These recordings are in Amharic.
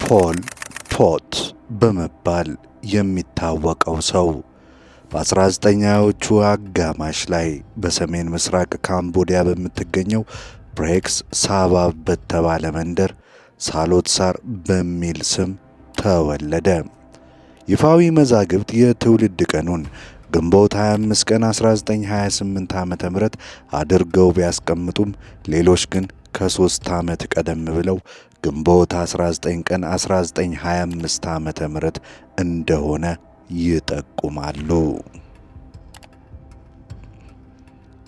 ፖል ፖት በመባል የሚታወቀው ሰው በ19ኛዎቹ አጋማሽ ላይ በሰሜን ምስራቅ ካምቦዲያ በምትገኘው ብሬክስ ሳባብ በተባለ መንደር ሳሎትሳር በሚል ስም ተወለደ። ይፋዊ መዛግብት የትውልድ ቀኑን ግንቦት 25 ቀን 1928 ዓ.ም አድርገው ቢያስቀምጡም ሌሎች ግን ከ3 ዓመት ቀደም ብለው ግንቦት 19 ቀን 1925 ዓ.ም እንደሆነ ይጠቁማሉ።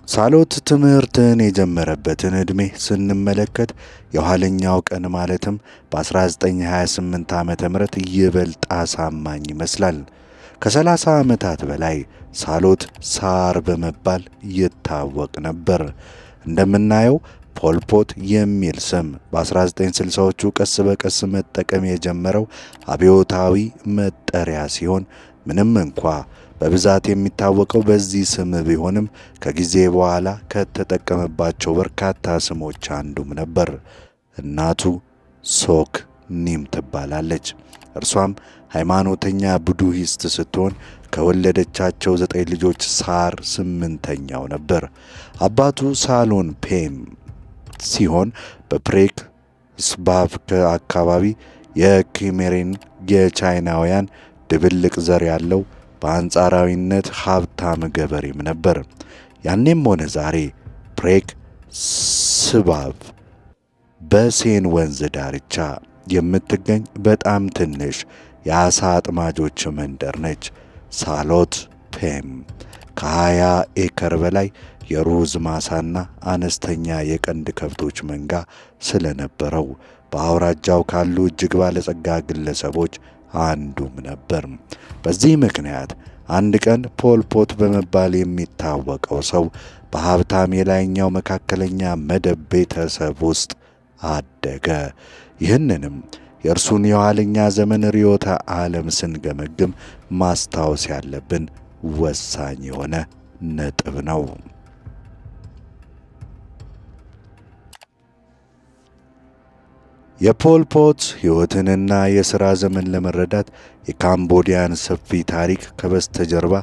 ሳሎት ትምህርትን የጀመረበትን ዕድሜ ስንመለከት የኋለኛው ቀን ማለትም በ1928 ዓ.ም ይበልጥ አሳማኝ ይመስላል። ከ30 ዓመታት በላይ ሳሎት ሳር በመባል ይታወቅ ነበር። እንደምናየው ፖል ፖት የሚል ስም በ1960ዎቹ ቀስ በቀስ መጠቀም የጀመረው አብዮታዊ መጠሪያ ሲሆን ምንም እንኳ በብዛት የሚታወቀው በዚህ ስም ቢሆንም ከጊዜ በኋላ ከተጠቀመባቸው በርካታ ስሞች አንዱም ነበር። እናቱ ሶክ ኒም ትባላለች። እርሷም ሃይማኖተኛ ቡድሂስት ስትሆን ከወለደቻቸው 9 ልጆች ሳር 8ኛው ነበር። አባቱ ሳሎን ፔም ሲሆን በፕሬክ ስባቭ አካባቢ የኪሜሬን የቻይናውያን ድብልቅ ዘር ያለው በአንጻራዊነት ሀብታም ገበሬም ነበር። ያኔም ሆነ ዛሬ ፕሬክ ስባቭ በሴን ወንዝ ዳርቻ የምትገኝ በጣም ትንሽ የዓሣ አጥማጆች መንደር ነች። ሳሎት ፔም ከ20 ኤከር በላይ የሩዝ ማሳና አነስተኛ የቀንድ ከብቶች መንጋ ስለነበረው በአውራጃው ካሉ እጅግ ባለጸጋ ግለሰቦች አንዱም ነበር። በዚህ ምክንያት አንድ ቀን ፖል ፖት በመባል የሚታወቀው ሰው በሀብታም የላይኛው መካከለኛ መደብ ቤተሰብ ውስጥ አደገ። ይህንንም የእርሱን የኋለኛ ዘመን ርዕዮተ ዓለም ስንገመግም ማስታወስ ያለብን ወሳኝ የሆነ ነጥብ ነው። የፖል ፖት ሕይወትንና የሥራ ዘመን ለመረዳት የካምቦዲያን ሰፊ ታሪክ ከበስተጀርባ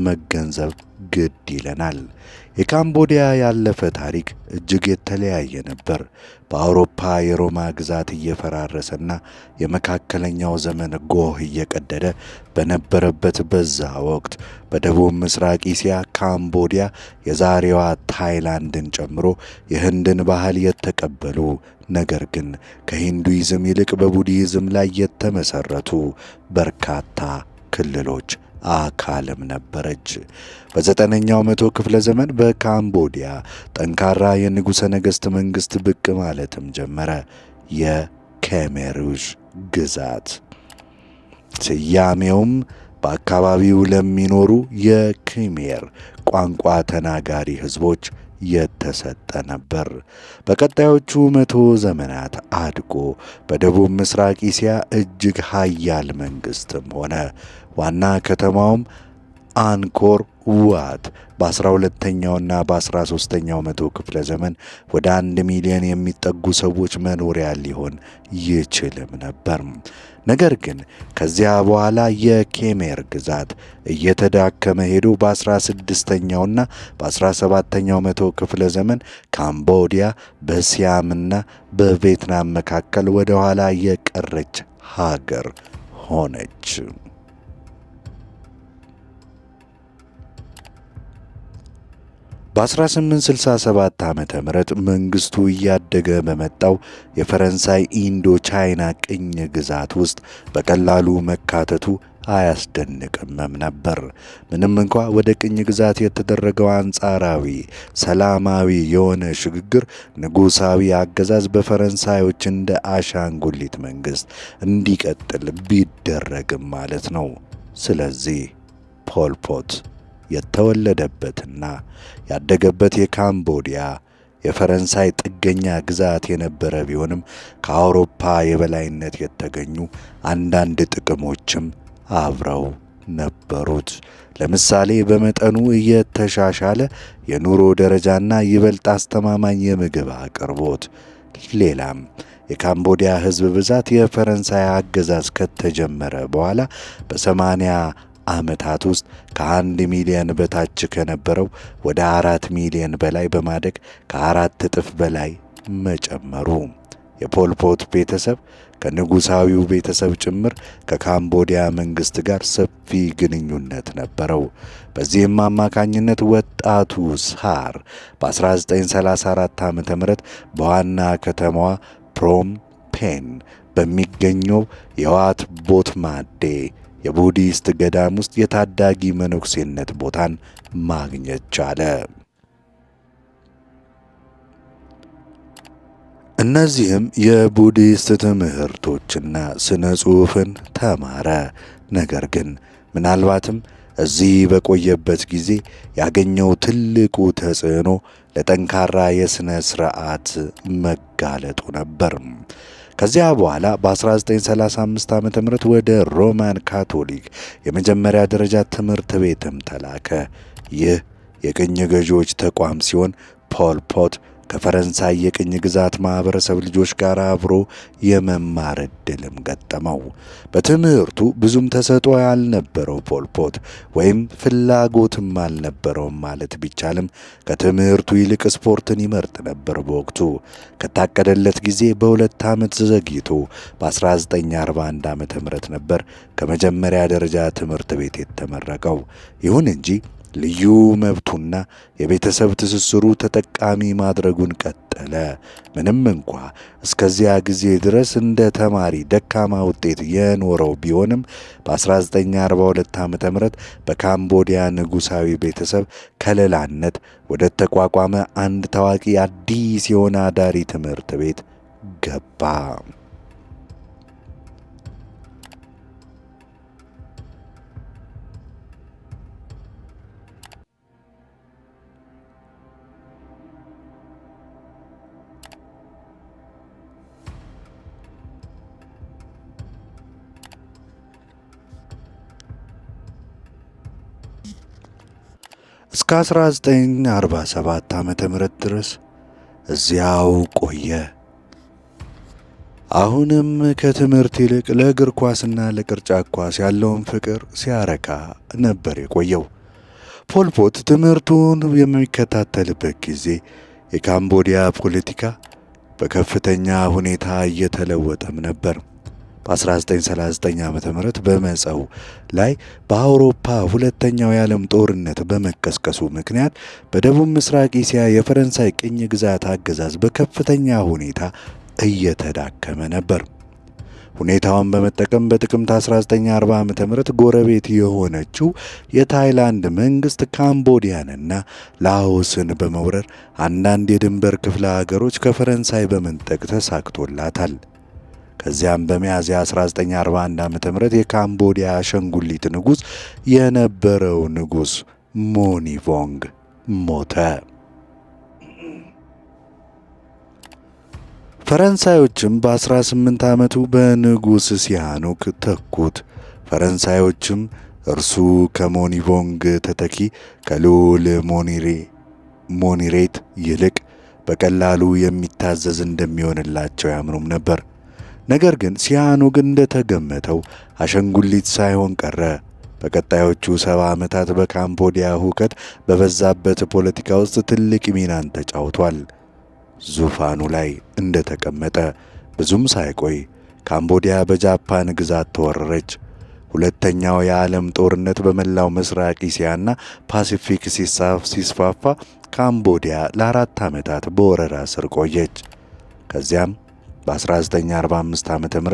መገንዘብ ግድ ይለናል። የካምቦዲያ ያለፈ ታሪክ እጅግ የተለያየ ነበር። በአውሮፓ የሮማ ግዛት እየፈራረሰና የመካከለኛው ዘመን ጎህ እየቀደደ በነበረበት በዛ ወቅት በደቡብ ምስራቅ እስያ ካምቦዲያ የዛሬዋ ታይላንድን ጨምሮ የህንድን ባህል የተቀበሉ ነገር ግን ከሂንዱይዝም ይልቅ በቡድሂዝም ላይ የተመሰረቱ በርካታ ክልሎች አካልም ነበረች። በ9ኛው መቶ ክፍለ ዘመን በካምቦዲያ ጠንካራ የንጉሠ ነገሥት መንግሥት ብቅ ማለትም ጀመረ። የኬሜሩዥ ግዛት ስያሜውም በአካባቢው ለሚኖሩ የኪሜር ቋንቋ ተናጋሪ ሕዝቦች የተሰጠ ነበር። በቀጣዮቹ 100 ዘመናት አድጎ በደቡብ ምስራቅ እስያ እጅግ ኃያል መንግሥትም ሆነ። ዋና ከተማውም አንኮር ዋት በ12ኛውና በ13ኛው መቶ ክፍለ ዘመን ወደ 1 ሚሊዮን የሚጠጉ ሰዎች መኖሪያ ሊሆን ይችልም ነበር። ነገር ግን ከዚያ በኋላ የኬሜር ግዛት እየተዳከመ ሄዶ በ16ኛውና በ17ኛው መቶ ክፍለ ዘመን ካምቦዲያ በሲያምና በቪየትናም መካከል ወደ ኋላ የቀረች ሀገር ሆነች። በ1867 ዓመተ ምህረት መንግስቱ እያደገ በመጣው የፈረንሳይ ኢንዶ ቻይና ቅኝ ግዛት ውስጥ በቀላሉ መካተቱ አያስደንቅምም ነበር። ምንም እንኳ ወደ ቅኝ ግዛት የተደረገው አንጻራዊ ሰላማዊ የሆነ ሽግግር ንጉሳዊ አገዛዝ በፈረንሳዮች እንደ አሻንጉሊት መንግስት እንዲቀጥል ቢደረግም ማለት ነው። ስለዚህ ፖል ፖት የተወለደበትና ያደገበት የካምቦዲያ የፈረንሳይ ጥገኛ ግዛት የነበረ ቢሆንም ከአውሮፓ የበላይነት የተገኙ አንዳንድ ጥቅሞችም አብረው ነበሩት። ለምሳሌ በመጠኑ የተሻሻለ የኑሮ ደረጃና ይበልጥ አስተማማኝ የምግብ አቅርቦት። ሌላም የካምቦዲያ ሕዝብ ብዛት የፈረንሳይ አገዛዝ ከተጀመረ በኋላ በ80 ዓመታት ውስጥ ከ1 ሚሊዮን በታች ከነበረው ወደ 4 ሚሊዮን በላይ በማደግ ከ4 እጥፍ በላይ መጨመሩ። የፖልፖት ቤተሰብ ከንጉሳዊው ቤተሰብ ጭምር ከካምቦዲያ መንግሥት ጋር ሰፊ ግንኙነት ነበረው። በዚህም አማካኝነት ወጣቱ ሳር በ1934 ዓ.ም በዋና ከተማዋ ፕኖም ፔን በሚገኘው የዋት ቦትማዴ የቡዲስት ገዳም ውስጥ የታዳጊ መነኩሴነት ቦታን ማግኘት ቻለ። እነዚህም የቡዲስት ትምህርቶችና ስነ ጽሑፍን ተማረ። ነገር ግን ምናልባትም እዚህ በቆየበት ጊዜ ያገኘው ትልቁ ተጽዕኖ ለጠንካራ የሥነ ሥርዓት መጋለጡ ነበር። ከዚያ በኋላ በ1935 ዓ.ም ወደ ሮማን ካቶሊክ የመጀመሪያ ደረጃ ትምህርት ቤትም ተላከ። ይህ የቅኝ ገዢዎች ተቋም ሲሆን ፖል ፖት ከፈረንሳይ የቅኝ ግዛት ማኅበረሰብ ልጆች ጋር አብሮ የመማር ዕድልም ገጠመው። በትምህርቱ ብዙም ተሰጥኦ ያልነበረው ፖል ፖት ወይም ፍላጎትም አልነበረውም ማለት ቢቻልም ከትምህርቱ ይልቅ ስፖርትን ይመርጥ ነበር። በወቅቱ ከታቀደለት ጊዜ በ2 ዓመት ዘግይቶ በ1941 ዓ.ም ነበር ከመጀመሪያ ደረጃ ትምህርት ቤት የተመረቀው። ይሁን እንጂ ልዩ መብቱና የቤተሰብ ትስስሩ ተጠቃሚ ማድረጉን ቀጠለ። ምንም እንኳ እስከዚያ ጊዜ ድረስ እንደ ተማሪ ደካማ ውጤት የኖረው ቢሆንም በ1942 ዓ.ም በካምቦዲያ ንጉሳዊ ቤተሰብ ከለላነት ወደ ተቋቋመ አንድ ታዋቂ አዲስ የሆነ አዳሪ ትምህርት ቤት ገባ። እስከ 1947 ዓመተ ምህረት ድረስ እዚያው ቆየ። አሁንም ከትምህርት ይልቅ ለእግር ኳስና ለቅርጫት ኳስ ያለውን ፍቅር ሲያረካ ነበር የቆየው። ፖል ፖት ትምህርቱን የሚከታተልበት ጊዜ የካምቦዲያ ፖለቲካ በከፍተኛ ሁኔታ እየተለወጠም ነበር። በ1939 ዓ.ም በመጸው ላይ በአውሮፓ ሁለተኛው የዓለም ጦርነት በመቀስቀሱ ምክንያት በደቡብ ምስራቅ እስያ የፈረንሳይ ቅኝ ግዛት አገዛዝ በከፍተኛ ሁኔታ እየተዳከመ ነበር። ሁኔታውን በመጠቀም በጥቅምት 1940 ዓ.ም ጎረቤት የሆነችው የታይላንድ መንግሥት ካምቦዲያንና ላኦስን በመውረር አንዳንድ የድንበር ክፍለ ሀገሮች ከፈረንሳይ በመንጠቅ ተሳክቶላታል። ከዚያም በሚያዝያ 1941 ዓ.ም የካምቦዲያ አሻንጉሊት ንጉሥ የነበረው ንጉሥ ሞኒቮንግ ሞተ። ፈረንሳዮችም በ18 ዓመቱ በንጉሥ ሲሃኑክ ተኩት። ፈረንሳዮችም እርሱ ከሞኒቮንግ ተተኪ ከልዑል ሞኒሬት ይልቅ በቀላሉ የሚታዘዝ እንደሚሆንላቸው ያምኑም ነበር። ነገር ግን ሲሃኑክ እንደተገመተው አሻንጉሊት ሳይሆን ቀረ። በቀጣዮቹ 70 ዓመታት በካምቦዲያ ሁከት በበዛበት ፖለቲካ ውስጥ ትልቅ ሚናን ተጫውቷል። ዙፋኑ ላይ እንደተቀመጠ ብዙም ሳይቆይ ካምቦዲያ በጃፓን ግዛት ተወረረች። ሁለተኛው የዓለም ጦርነት በመላው ምስራቅ እስያና ፓሲፊክ ሲስፋፋ ካምቦዲያ ለ4 ዓመታት በወረራ ስር ቆየች። ከዚያም በ1945 ዓ.ም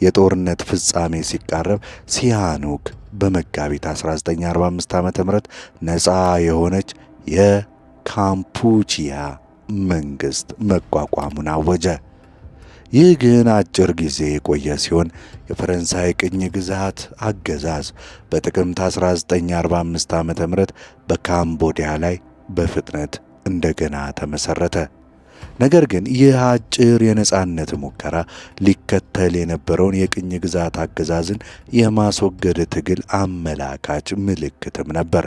የጦርነት ፍጻሜ ሲቃረብ ሲሃኑክ በመጋቢት 1945 ዓ.ም ነፃ የሆነች የካምፑቺያ መንግሥት መቋቋሙን አወጀ። ይህ ግን አጭር ጊዜ የቆየ ሲሆን የፈረንሳይ ቅኝ ግዛት አገዛዝ በጥቅምት 1945 ዓ.ም በካምቦዲያ ላይ በፍጥነት እንደገና ተመሠረተ። ነገር ግን ይህ አጭር የነጻነት ሙከራ ሊከተል የነበረውን የቅኝ ግዛት አገዛዝን የማስወገድ ትግል አመላካች ምልክትም ነበር።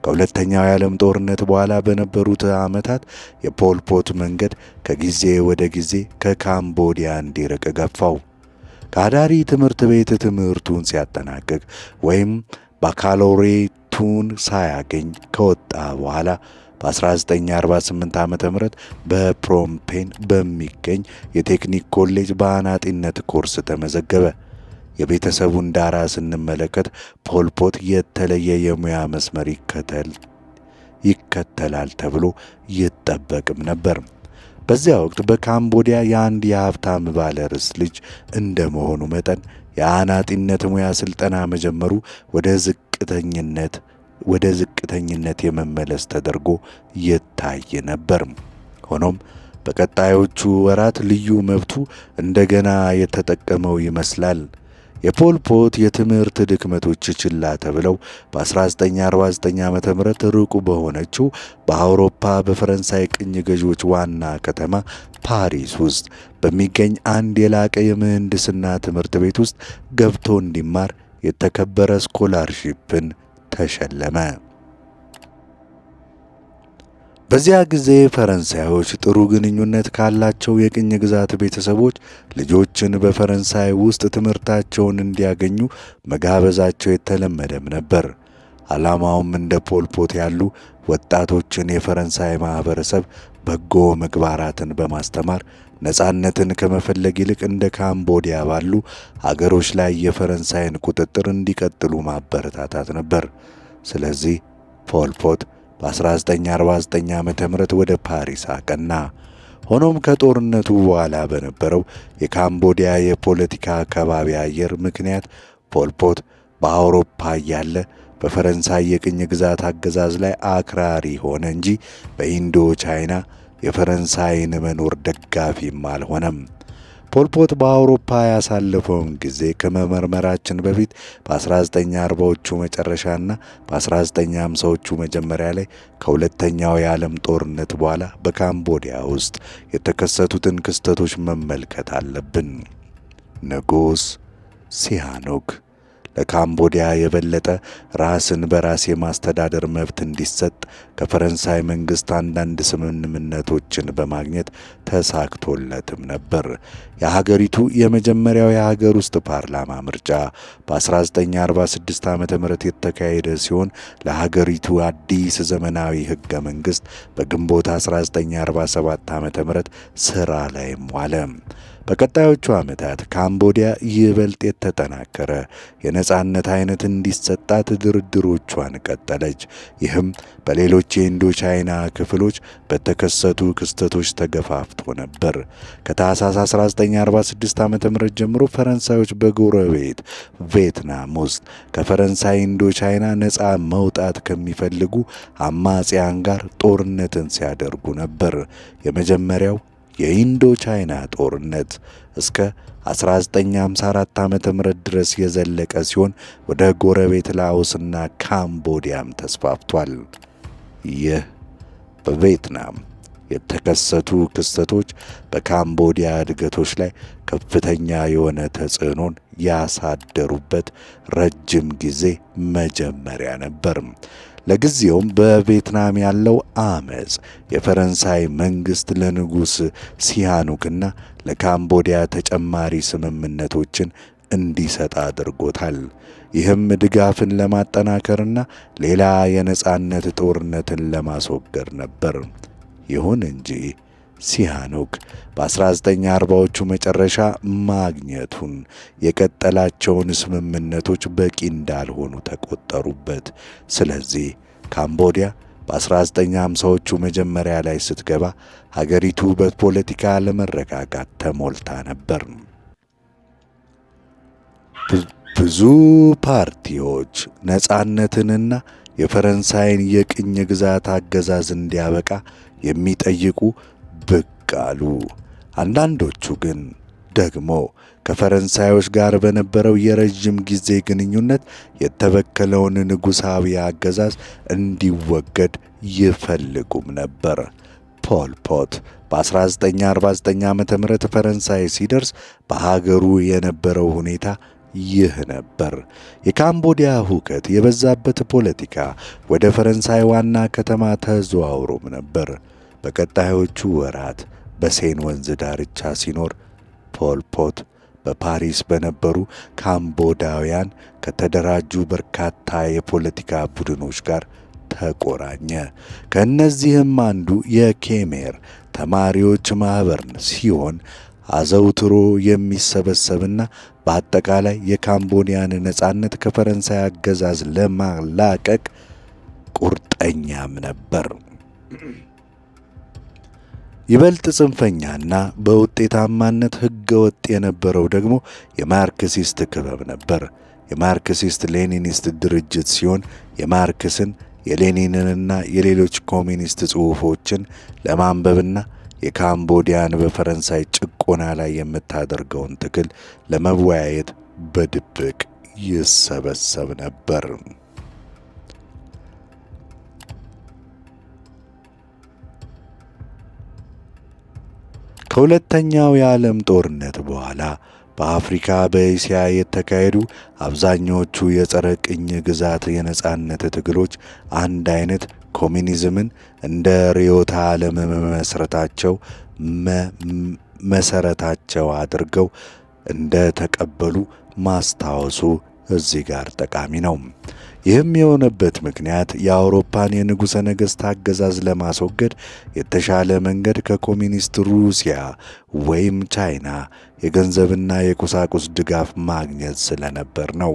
ከሁለተኛው የዓለም ጦርነት በኋላ በነበሩት ዓመታት የፖል ፖት መንገድ ከጊዜ ወደ ጊዜ ከካምቦዲያ እንዲርቅ ገፋው። ከአዳሪ ትምህርት ቤት ትምህርቱን ሲያጠናቅቅ ወይም ባካሎሬቱን ሳያገኝ ከወጣ በኋላ በ1948 ዓ.ም በፕሮምፔን በሚገኝ የቴክኒክ ኮሌጅ በአናጢነት ኮርስ ተመዘገበ። የቤተሰቡን ዳራ ስንመለከት ፖል ፖት የተለየ የሙያ መስመር ይከተላል ተብሎ ይጠበቅም ነበር። በዚያ ወቅት በካምቦዲያ የአንድ የሀብታም ባለርስት ልጅ እንደመሆኑ መጠን የአናጢነት ሙያ ስልጠና መጀመሩ ወደ ዝቅተኝነት የመመለስ ተደርጎ ይታይ ነበር። ሆኖም በቀጣዮቹ ወራት ልዩ መብቱ እንደገና የተጠቀመው ይመስላል። የፖል ፖት የትምህርት ድክመቶች ችላ ተብለው በ1949 ዓ.ም ሩቅ በሆነችው በአውሮፓ በፈረንሳይ ቅኝ ገዢዎች ዋና ከተማ ፓሪስ ውስጥ በሚገኝ አንድ የላቀ የምህንድስና ትምህርት ቤት ውስጥ ገብቶ እንዲማር የተከበረ ስኮላርሺፕን ተሸለመ። በዚያ ጊዜ ፈረንሳዮች ጥሩ ግንኙነት ካላቸው የቅኝ ግዛት ቤተሰቦች ልጆችን በፈረንሳይ ውስጥ ትምህርታቸውን እንዲያገኙ መጋበዛቸው የተለመደም ነበር። ዓላማውም እንደ ፖል ፖት ያሉ ወጣቶችን የፈረንሳይ ማህበረሰብ በጎ ምግባራትን በማስተማር ነጻነትን ከመፈለግ ይልቅ እንደ ካምቦዲያ ባሉ አገሮች ላይ የፈረንሳይን ቁጥጥር እንዲቀጥሉ ማበረታታት ነበር። ስለዚህ ፖል ፖት በ1949 ዓ.ም ወደ ፓሪስ አቀና። ሆኖም ከጦርነቱ በኋላ በነበረው የካምቦዲያ የፖለቲካ ከባቢ አየር ምክንያት ፖል ፖት በአውሮፓ እያለ በፈረንሳይ የቅኝ ግዛት አገዛዝ ላይ አክራሪ ሆነ እንጂ በኢንዶ ቻይና የፈረንሳይን መኖር ደጋፊም አልሆነም። ፖል ፖት በአውሮፓ ያሳለፈውን ጊዜ ከመመርመራችን በፊት በ1940ዎቹ መጨረሻና በ1950ዎቹ መጀመሪያ ላይ ከሁለተኛው የዓለም ጦርነት በኋላ በካምቦዲያ ውስጥ የተከሰቱትን ክስተቶች መመልከት አለብን። ንጉሥ ሲሃኑክ ለካምቦዲያ የበለጠ ራስን በራስ የማስተዳደር መብት እንዲሰጥ ከፈረንሳይ መንግሥት አንዳንድ ስምምነቶችን በማግኘት ተሳክቶለትም ነበር። የሀገሪቱ የመጀመሪያው የሀገር ውስጥ ፓርላማ ምርጫ በ1946 ዓ.ም የተካሄደ ሲሆን ለሀገሪቱ አዲስ ዘመናዊ ሕገ መንግሥት በግንቦት 1947 ዓ.ም ሥራ ላይም ዋለ። በቀጣዮቹ ዓመታት ካምቦዲያ ይበልጥ የተጠናከረ የነጻነት አይነት እንዲሰጣት ድርድሮቿን ቀጠለች። ይህም በሌሎች የኢንዶ ቻይና ክፍሎች በተከሰቱ ክስተቶች ተገፋፍቶ ነበር። ከታህሳስ 1946 ዓ.ም ጀምሮ ፈረንሳዮች በጎረቤት ቪየትናም ውስጥ ከፈረንሳይ ኢንዶ ቻይና ነጻ መውጣት ከሚፈልጉ አማጽያን ጋር ጦርነትን ሲያደርጉ ነበር። የመጀመሪያው የኢንዶ ቻይና ጦርነት እስከ 1954 ዓ.ም ድረስ የዘለቀ ሲሆን ወደ ጎረቤት ላኦስና ካምቦዲያም ተስፋፍቷል። ይህ በቪየትናም የተከሰቱ ክስተቶች በካምቦዲያ እድገቶች ላይ ከፍተኛ የሆነ ተጽዕኖን ያሳደሩበት ረጅም ጊዜ መጀመሪያ ነበር። ለጊዜውም በቪየትናም ያለው አመጽ የፈረንሳይ መንግሥት ለንጉሥ ሲሃኑክና ለካምቦዲያ ተጨማሪ ስምምነቶችን እንዲሰጥ አድርጎታል። ይህም ድጋፍን ለማጠናከርና ሌላ የነጻነት ጦርነትን ለማስወገድ ነበር። ይሁን እንጂ ሲሃኑክ በ1940ዎቹ መጨረሻ ማግኘቱን የቀጠላቸውን ስምምነቶች በቂ እንዳልሆኑ ተቆጠሩበት። ስለዚህ ካምቦዲያ በ1950ዎቹ መጀመሪያ ላይ ስትገባ ሀገሪቱ በፖለቲካ አለመረጋጋት ተሞልታ ነበር። ብዙ ፓርቲዎች ነጻነትንና የፈረንሳይን የቅኝ ግዛት አገዛዝ እንዲያበቃ የሚጠይቁ ብቅ አሉ። አንዳንዶቹ ግን ደግሞ ከፈረንሳዮች ጋር በነበረው የረጅም ጊዜ ግንኙነት የተበከለውን ንጉሣዊ አገዛዝ እንዲወገድ ይፈልጉም ነበር። ፖል ፖት በ1949 ዓ.ም ፈረንሳይ ሲደርስ በሀገሩ የነበረው ሁኔታ ይህ ነበር። የካምቦዲያ ሁከት የበዛበት ፖለቲካ ወደ ፈረንሳይ ዋና ከተማ ተዘዋውሮም ነበር። በቀጣዮቹ ወራት በሴን ወንዝ ዳርቻ ሲኖር ፖል ፖት በፓሪስ በነበሩ ካምቦዳውያን ከተደራጁ በርካታ የፖለቲካ ቡድኖች ጋር ተቆራኘ። ከእነዚህም አንዱ የኬሜር ተማሪዎች ማኅበር ሲሆን አዘውትሮ የሚሰበሰብና በአጠቃላይ የካምቦዲያን ነጻነት ከፈረንሳይ አገዛዝ ለማላቀቅ ቁርጠኛም ነበር። ይበልጥ ጽንፈኛና በውጤታማነት ሕገ ወጥ የነበረው ደግሞ የማርክሲስት ክበብ ነበር። የማርክሲስት ሌኒኒስት ድርጅት ሲሆን የማርክስን የሌኒንንና የሌሎች ኮሚኒስት ጽሑፎችን ለማንበብና የካምቦዲያን በፈረንሳይ ጭቆና ላይ የምታደርገውን ትግል ለመወያየት በድብቅ ይሰበሰብ ነበር። ከሁለተኛው የዓለም ጦርነት በኋላ በአፍሪካ በእስያ የተካሄዱ አብዛኞቹ የጸረ ቅኝ ግዛት የነጻነት ትግሎች አንድ አይነት ኮሚኒዝምን እንደ ርዕዮተ ዓለም መሰረታቸው አድርገው እንደ ተቀበሉ ማስታወሱ እዚህ ጋር ጠቃሚ ነው። ይህም የሆነበት ምክንያት የአውሮፓን የንጉሠ ነገሥት አገዛዝ ለማስወገድ የተሻለ መንገድ ከኮሚኒስት ሩሲያ ወይም ቻይና የገንዘብና የቁሳቁስ ድጋፍ ማግኘት ስለነበር ነው።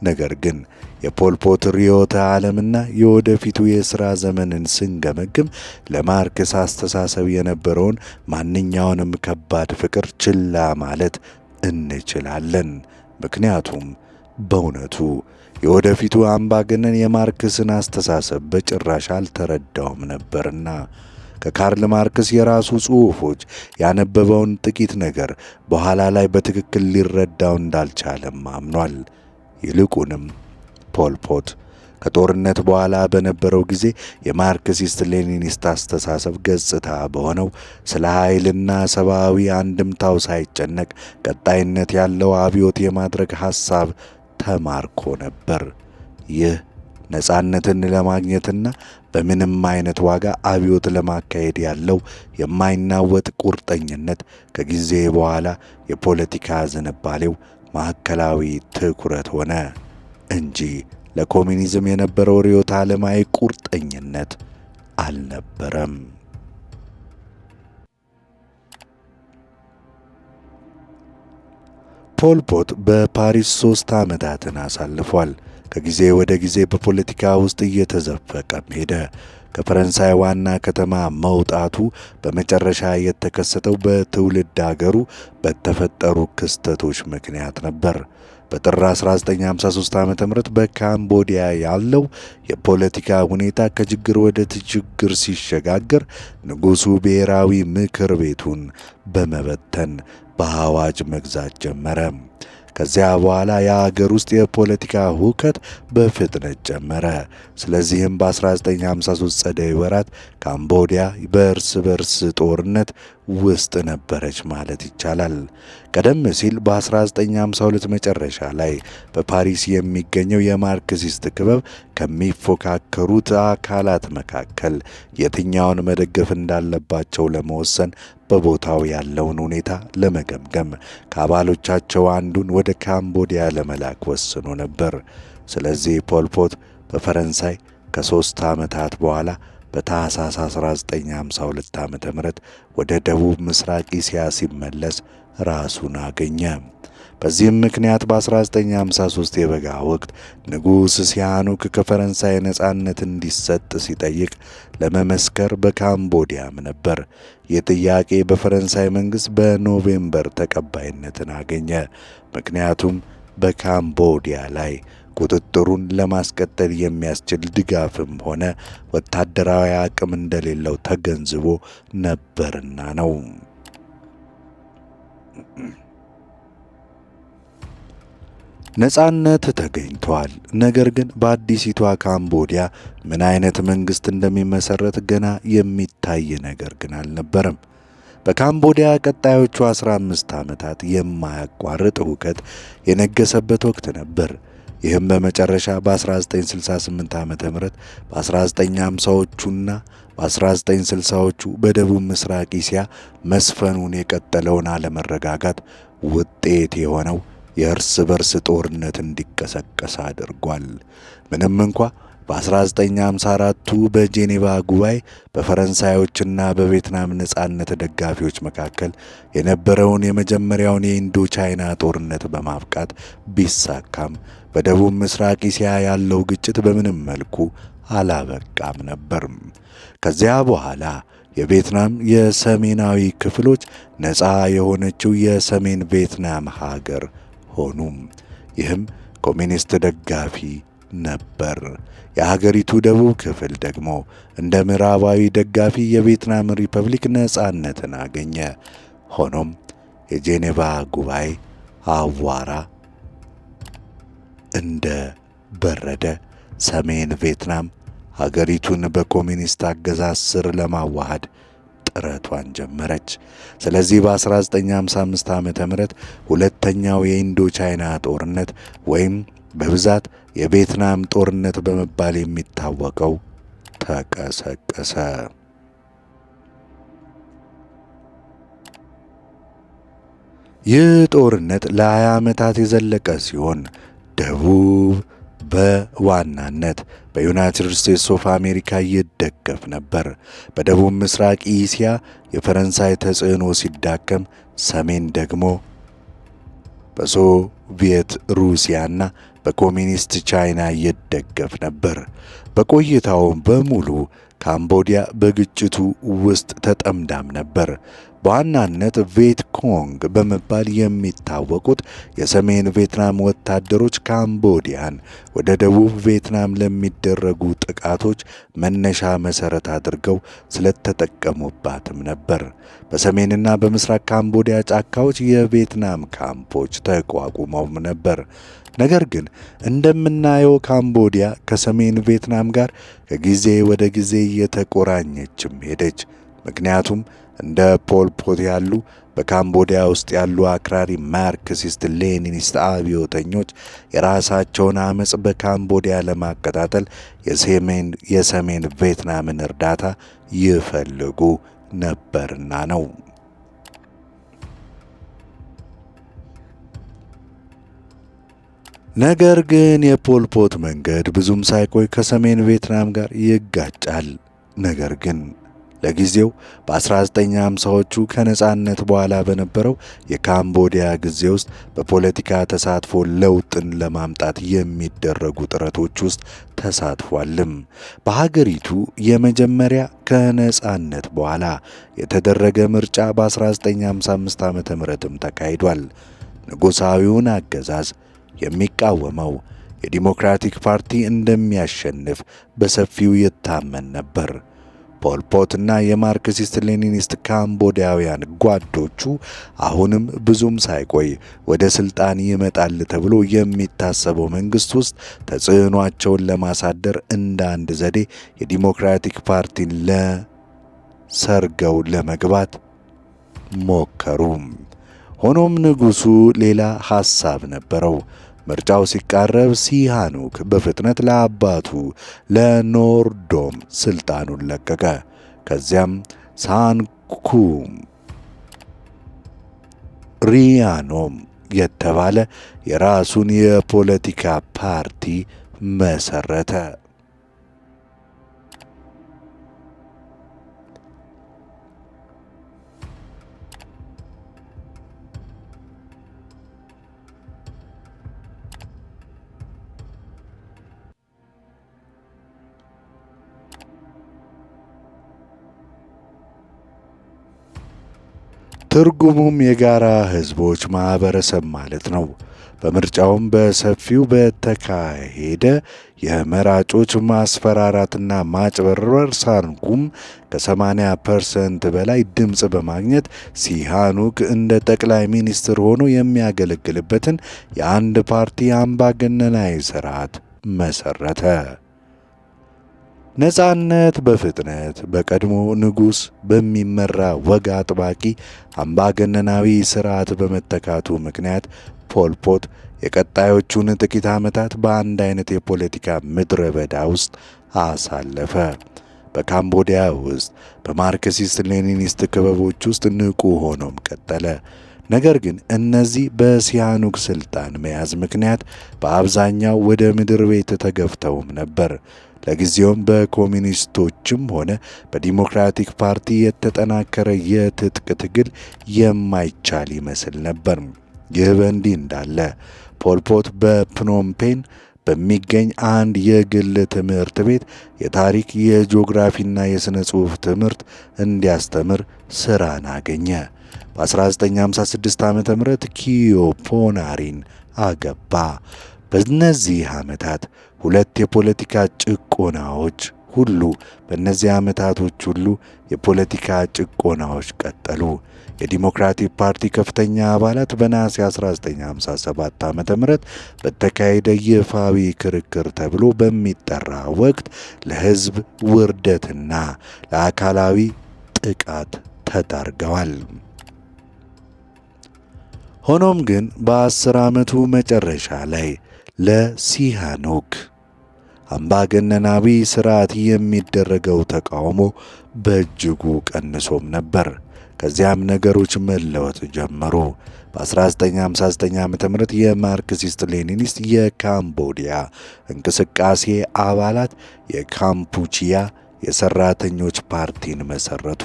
ነገር ግን የፖልፖት ርዕዮተ ዓለምና የወደፊቱ የሥራ ዘመንን ስንገመግም ለማርክስ አስተሳሰብ የነበረውን ማንኛውንም ከባድ ፍቅር ችላ ማለት እንችላለን። ምክንያቱም በእውነቱ የወደፊቱ አምባገነን የማርክስን አስተሳሰብ በጭራሽ አልተረዳውም ነበርና ከካርል ማርክስ የራሱ ጽሑፎች ያነበበውን ጥቂት ነገር በኋላ ላይ በትክክል ሊረዳው እንዳልቻለም አምኗል። ይልቁንም ፖል ፖት ከጦርነት በኋላ በነበረው ጊዜ የማርክሲስት ሌኒኒስት አስተሳሰብ ገጽታ በሆነው ስለ ኃይልና ሰብአዊ አንድምታው ሳይጨነቅ ቀጣይነት ያለው አብዮት የማድረግ ሐሳብ ተማርኮ ነበር። ይህ ነጻነትን ለማግኘትና በምንም አይነት ዋጋ አብዮት ለማካሄድ ያለው የማይናወጥ ቁርጠኝነት ከጊዜ በኋላ የፖለቲካ ዝንባሌው ማዕከላዊ ትኩረት ሆነ እንጂ ለኮሚኒዝም የነበረው ርዕዮተ ዓለማዊ ቁርጠኝነት አልነበረም። ፖል ፖት በፓሪስ 3 ዓመታትን አሳልፏል። ከጊዜ ወደ ጊዜ በፖለቲካ ውስጥ እየተዘፈቀም ሄደ። ከፈረንሳይ ዋና ከተማ መውጣቱ በመጨረሻ የተከሰተው በትውልድ አገሩ በተፈጠሩ ክስተቶች ምክንያት ነበር። በጥር 1953 ዓ.ም በካምቦዲያ ያለው የፖለቲካ ሁኔታ ከችግር ወደ ችግር ሲሸጋገር ንጉሡ ብሔራዊ ምክር ቤቱን በመበተን በአዋጅ መግዛት ጀመረ። ከዚያ በኋላ የአገር ውስጥ የፖለቲካ ሁከት በፍጥነት ጀመረ። ስለዚህም በ1953 ጸደይ ወራት ካምቦዲያ በእርስ በርስ ጦርነት ውስጥ ነበረች ማለት ይቻላል። ቀደም ሲል በ1952 መጨረሻ ላይ በፓሪስ የሚገኘው የማርክሲስት ክበብ ከሚፎካከሩት አካላት መካከል የትኛውን መደገፍ እንዳለባቸው ለመወሰን በቦታው ያለውን ሁኔታ ለመገምገም ከአባሎቻቸው አንዱን ወደ ካምቦዲያ ለመላክ ወስኖ ነበር። ስለዚህ ፖል ፖት በፈረንሳይ ከ3 ዓመታት በኋላ በታኅሳስ 1952 ዓ.ም ወደ ደቡብ ምስራቅ እስያ ሲመለስ ራሱን አገኘ። በዚህም ምክንያት በ1953 የበጋ ወቅት ንጉሥ ሲያኑክ ከፈረንሳይ ነጻነት እንዲሰጥ ሲጠይቅ ለመመስከር በካምቦዲያም ነበር። ይህ ጥያቄ በፈረንሳይ መንግሥት በኖቬምበር ተቀባይነትን አገኘ። ምክንያቱም በካምቦዲያ ላይ ቁጥጥሩን ለማስቀጠል የሚያስችል ድጋፍም ሆነ ወታደራዊ አቅም እንደሌለው ተገንዝቦ ነበርና ነው። ነጻነት ተገኝቷል። ነገር ግን በአዲሲቷ ካምቦዲያ ምን አይነት መንግሥት እንደሚመሠረት ገና የሚታይ ነገር ግን አልነበረም። በካምቦዲያ ቀጣዮቹ 15 ዓመታት የማያቋርጥ ሁከት የነገሰበት ወቅት ነበር። ይህም በመጨረሻ በ1968 ዓ.ም በ1950ዎቹና በ1960ዎቹ በደቡብ ምስራቅ እስያ መስፈኑን የቀጠለውን አለመረጋጋት ውጤት የሆነው የእርስ በርስ ጦርነት እንዲቀሰቀስ አድርጓል። ምንም እንኳ በ1954ቱ በጄኔቫ ጉባኤ በፈረንሳዮችና በቪየትናም ነጻነት ደጋፊዎች መካከል የነበረውን የመጀመሪያውን የኢንዶ ቻይና ጦርነት በማብቃት ቢሳካም በደቡብ ምስራቅ እስያ ያለው ግጭት በምንም መልኩ አላበቃም ነበር። ከዚያ በኋላ የቪየትናም የሰሜናዊ ክፍሎች ነፃ የሆነችው የሰሜን ቪየትናም ሀገር ሆኑ። ይህም ኮሚኒስት ደጋፊ ነበር። የሀገሪቱ ደቡብ ክፍል ደግሞ እንደ ምዕራባዊ ደጋፊ የቪየትናም ሪፐብሊክ ነፃነትን አገኘ። ሆኖም የጄኔቫ ጉባኤ አዋራ እንደ በረደ ሰሜን ቪየትናም ሀገሪቱን በኮሚኒስት አገዛዝ ስር ለማዋሃድ ጥረቷን ጀመረች። ስለዚህ በ1955 ዓ.ም ሁለተኛው የኢንዶ ቻይና ጦርነት ወይም በብዛት የቪየትናም ጦርነት በመባል የሚታወቀው ተቀሰቀሰ። ይህ ጦርነት ለ20 ዓመታት የዘለቀ ሲሆን ደቡብ በዋናነት በዩናይትድ ስቴትስ ኦፍ አሜሪካ ይደገፍ ነበር። በደቡብ ምስራቅ እስያ የፈረንሳይ ተጽዕኖ ሲዳከም፣ ሰሜን ደግሞ በሶቪየት ሩሲያና በኮሚኒስት ቻይና ይደገፍ ነበር። በቆይታውም በሙሉ ካምቦዲያ በግጭቱ ውስጥ ተጠምዳም ነበር። በዋናነት ቪየት ኮንግ በመባል የሚታወቁት የሰሜን ቪየትናም ወታደሮች ካምቦዲያን ወደ ደቡብ ቪየትናም ለሚደረጉ ጥቃቶች መነሻ መሠረት አድርገው ስለተጠቀሙባትም ነበር። በሰሜንና በምስራቅ ካምቦዲያ ጫካዎች የቪየትናም ካምፖች ተቋቁመውም ነበር። ነገር ግን እንደምናየው ካምቦዲያ ከሰሜን ቪየትናም ጋር ከጊዜ ወደ ጊዜ እየተቆራኘችም ሄደች። ምክንያቱም እንደ ፖል ፖት ያሉ በካምቦዲያ ውስጥ ያሉ አክራሪ ማርክሲስት ሌኒኒስት አብዮተኞች የራሳቸውን አመጽ በካምቦዲያ ለማቀጣጠል የሰሜን ቪየትናምን እርዳታ ይፈልጉ ነበርና ነው። ነገር ግን የፖል ፖት መንገድ ብዙም ሳይቆይ ከሰሜን ቪየትናም ጋር ይጋጫል። ነገር ግን ለጊዜው በ1950ዎቹ ከነጻነት በኋላ በነበረው የካምቦዲያ ጊዜ ውስጥ በፖለቲካ ተሳትፎ ለውጥን ለማምጣት የሚደረጉ ጥረቶች ውስጥ ተሳትፏልም። በሀገሪቱ የመጀመሪያ ከነጻነት በኋላ የተደረገ ምርጫ በ1955 ዓ.ም ተካሂዷል። ንጉሣዊውን አገዛዝ የሚቃወመው የዲሞክራቲክ ፓርቲ እንደሚያሸንፍ በሰፊው ይታመን ነበር። ፖል ፖትና የማርክሲስት ሌኒኒስት ካምቦዲያውያን ጓዶቹ አሁንም ብዙም ሳይቆይ ወደ ስልጣን ይመጣል ተብሎ የሚታሰበው መንግስት ውስጥ ተጽዕኗቸውን ለማሳደር እንደ አንድ ዘዴ የዲሞክራቲክ ፓርቲን ሰርገው ለመግባት ሞከሩ። ሆኖም ንጉሱ ሌላ ሐሳብ ነበረው። ምርጫው ሲቃረብ ሲሃኑክ በፍጥነት ለአባቱ ለኖርዶም ስልጣኑን ለቀቀ። ከዚያም ሳንኩም ሪያኖም የተባለ የራሱን የፖለቲካ ፓርቲ መሰረተ። ትርጉሙም የጋራ ህዝቦች ማህበረሰብ ማለት ነው። በምርጫውም በሰፊው በተካሄደ የመራጮች ማስፈራራትና ማጭበርበር ሳንኩም ከ80% በላይ ድምፅ በማግኘት ሲሃኑክ እንደ ጠቅላይ ሚኒስትር ሆኖ የሚያገለግልበትን የአንድ ፓርቲ አምባገነናዊ ስርዓት መሰረተ። ነጻነት በፍጥነት በቀድሞ ንጉሥ በሚመራ ወግ አጥባቂ አምባገነናዊ ሥርዓት በመተካቱ ምክንያት ፖል ፖት የቀጣዮቹን ጥቂት ዓመታት በአንድ አይነት የፖለቲካ ምድረ በዳ ውስጥ አሳለፈ። በካምቦዲያ ውስጥ በማርክሲስት ሌኒኒስት ክበቦች ውስጥ ንቁ ሆኖም ቀጠለ። ነገር ግን እነዚህ በሲያኑግ ስልጣን መያዝ ምክንያት በአብዛኛው ወደ ምድር ቤት ተገፍተውም ነበር። ለጊዜውም በኮሚኒስቶችም ሆነ በዲሞክራቲክ ፓርቲ የተጠናከረ የትጥቅ ትግል የማይቻል ይመስል ነበር። ይህ በእንዲህ እንዳለ ፖል ፖት በፕኖምፔን በሚገኝ አንድ የግል ትምህርት ቤት የታሪክ የጂኦግራፊና የሥነ ጽሑፍ ትምህርት እንዲያስተምር ሥራን አገኘ። በ1956 ዓ ም ኪዮፖናሪን አገባ። በእነዚህ ዓመታት ሁለት የፖለቲካ ጭቆናዎች በእነዚህ ዓመታቶች ሁሉ የፖለቲካ ጭቆናዎች ቀጠሉ። የዲሞክራቲክ ፓርቲ ከፍተኛ አባላት በነሐሴ 1957 ዓ ም በተካሄደ ይፋዊ ክርክር ተብሎ በሚጠራ ወቅት ለሕዝብ ውርደትና ለአካላዊ ጥቃት ተዳርገዋል። ሆኖም ግን በ10 ዓመቱ መጨረሻ ላይ ለሲሃኖክ አምባገነናዊ ሥርዓት የሚደረገው ተቃውሞ በእጅጉ ቀንሶም ነበር። ከዚያም ነገሮች መለወጥ ጀመሩ። በ1959 ዓ ም የማርክሲስት ሌኒኒስት የካምቦዲያ እንቅስቃሴ አባላት የካምፑቺያ የሠራተኞች ፓርቲን መሠረቱ።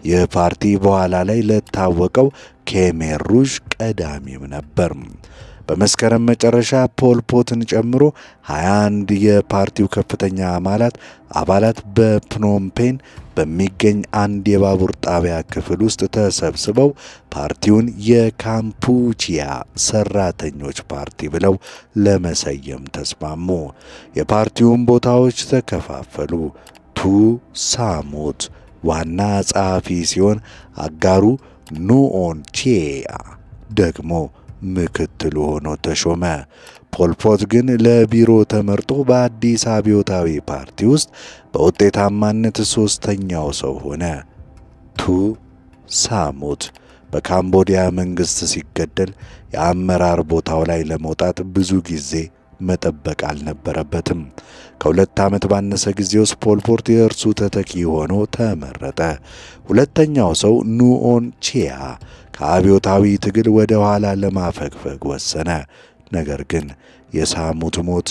ይህ ፓርቲ በኋላ ላይ ለታወቀው ኬሜር ሩዥ ቀዳሚም ነበር። በመስከረም መጨረሻ ፖል ፖትን ጨምሮ 21 የፓርቲው ከፍተኛ አባላት በፕኖምፔን በሚገኝ አንድ የባቡር ጣቢያ ክፍል ውስጥ ተሰብስበው ፓርቲውን የካምፑቺያ ሰራተኞች ፓርቲ ብለው ለመሰየም ተስማሙ። የፓርቲውን ቦታዎች ተከፋፈሉ። ቱ ሳሙት ዋና ጸሐፊ ሲሆን አጋሩ ኑኦን ቺያ ደግሞ ምክትሉ ሆኖ ተሾመ። ፖል ፖት ግን ለቢሮ ተመርጦ በአዲስ አብዮታዊ ፓርቲ ውስጥ በውጤታማነት ሦስተኛው ሰው ሆነ። ቱ ሳሙት በካምቦዲያ መንግሥት ሲገደል የአመራር ቦታው ላይ ለመውጣት ብዙ ጊዜ መጠበቅ አልነበረበትም። ከ2 ዓመት ባነሰ ጊዜ ውስጥ ፖል ፖት የእርሱ ተተኪ ሆኖ ተመረጠ። ሁለተኛው ሰው ኑኦን ቺያ ከአብዮታዊ ትግል ወደ ኋላ ለማፈግፈግ ወሰነ። ነገር ግን የሳሙት ሞት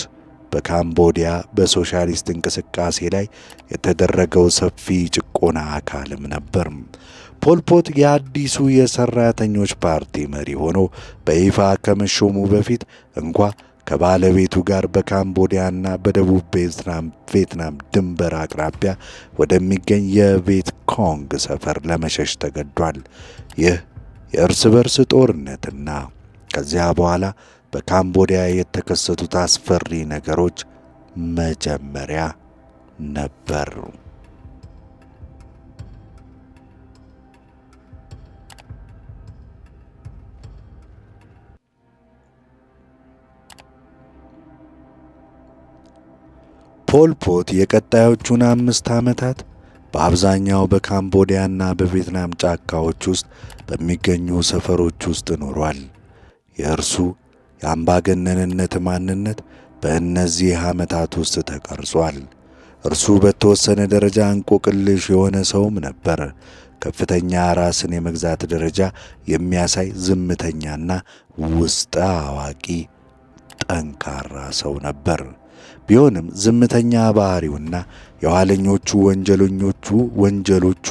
በካምቦዲያ በሶሻሊስት እንቅስቃሴ ላይ የተደረገው ሰፊ ጭቆና አካልም ነበር። ፖል ፖት የአዲሱ የሰራተኞች ፓርቲ መሪ ሆኖ በይፋ ከመሾሙ በፊት እንኳ ከባለቤቱ ጋር በካምቦዲያና በደቡብ ቪየትናም ድንበር አቅራቢያ ወደሚገኝ የቪየት ኮንግ ሰፈር ለመሸሽ ተገዷል። ይህ የእርስ በርስ ጦርነትና ከዚያ በኋላ በካምቦዲያ የተከሰቱት አስፈሪ ነገሮች መጀመሪያ ነበር። ፖል ፖት የቀጣዮቹን 5 ዓመታት በአብዛኛው በካምቦዲያና በቪየትናም ጫካዎች ውስጥ በሚገኙ ሰፈሮች ውስጥ ኖሯል። የእርሱ የአምባገነንነት ማንነት በእነዚህ ዓመታት ውስጥ ተቀርጿል። እርሱ በተወሰነ ደረጃ እንቆቅልሽ የሆነ ሰውም ነበር። ከፍተኛ ራስን የመግዛት ደረጃ የሚያሳይ ዝምተኛና ውስጠ አዋቂ ጠንካራ ሰው ነበር። ቢሆንም ዝምተኛ ባህሪውና የኋለኞቹ ወንጀሎቹ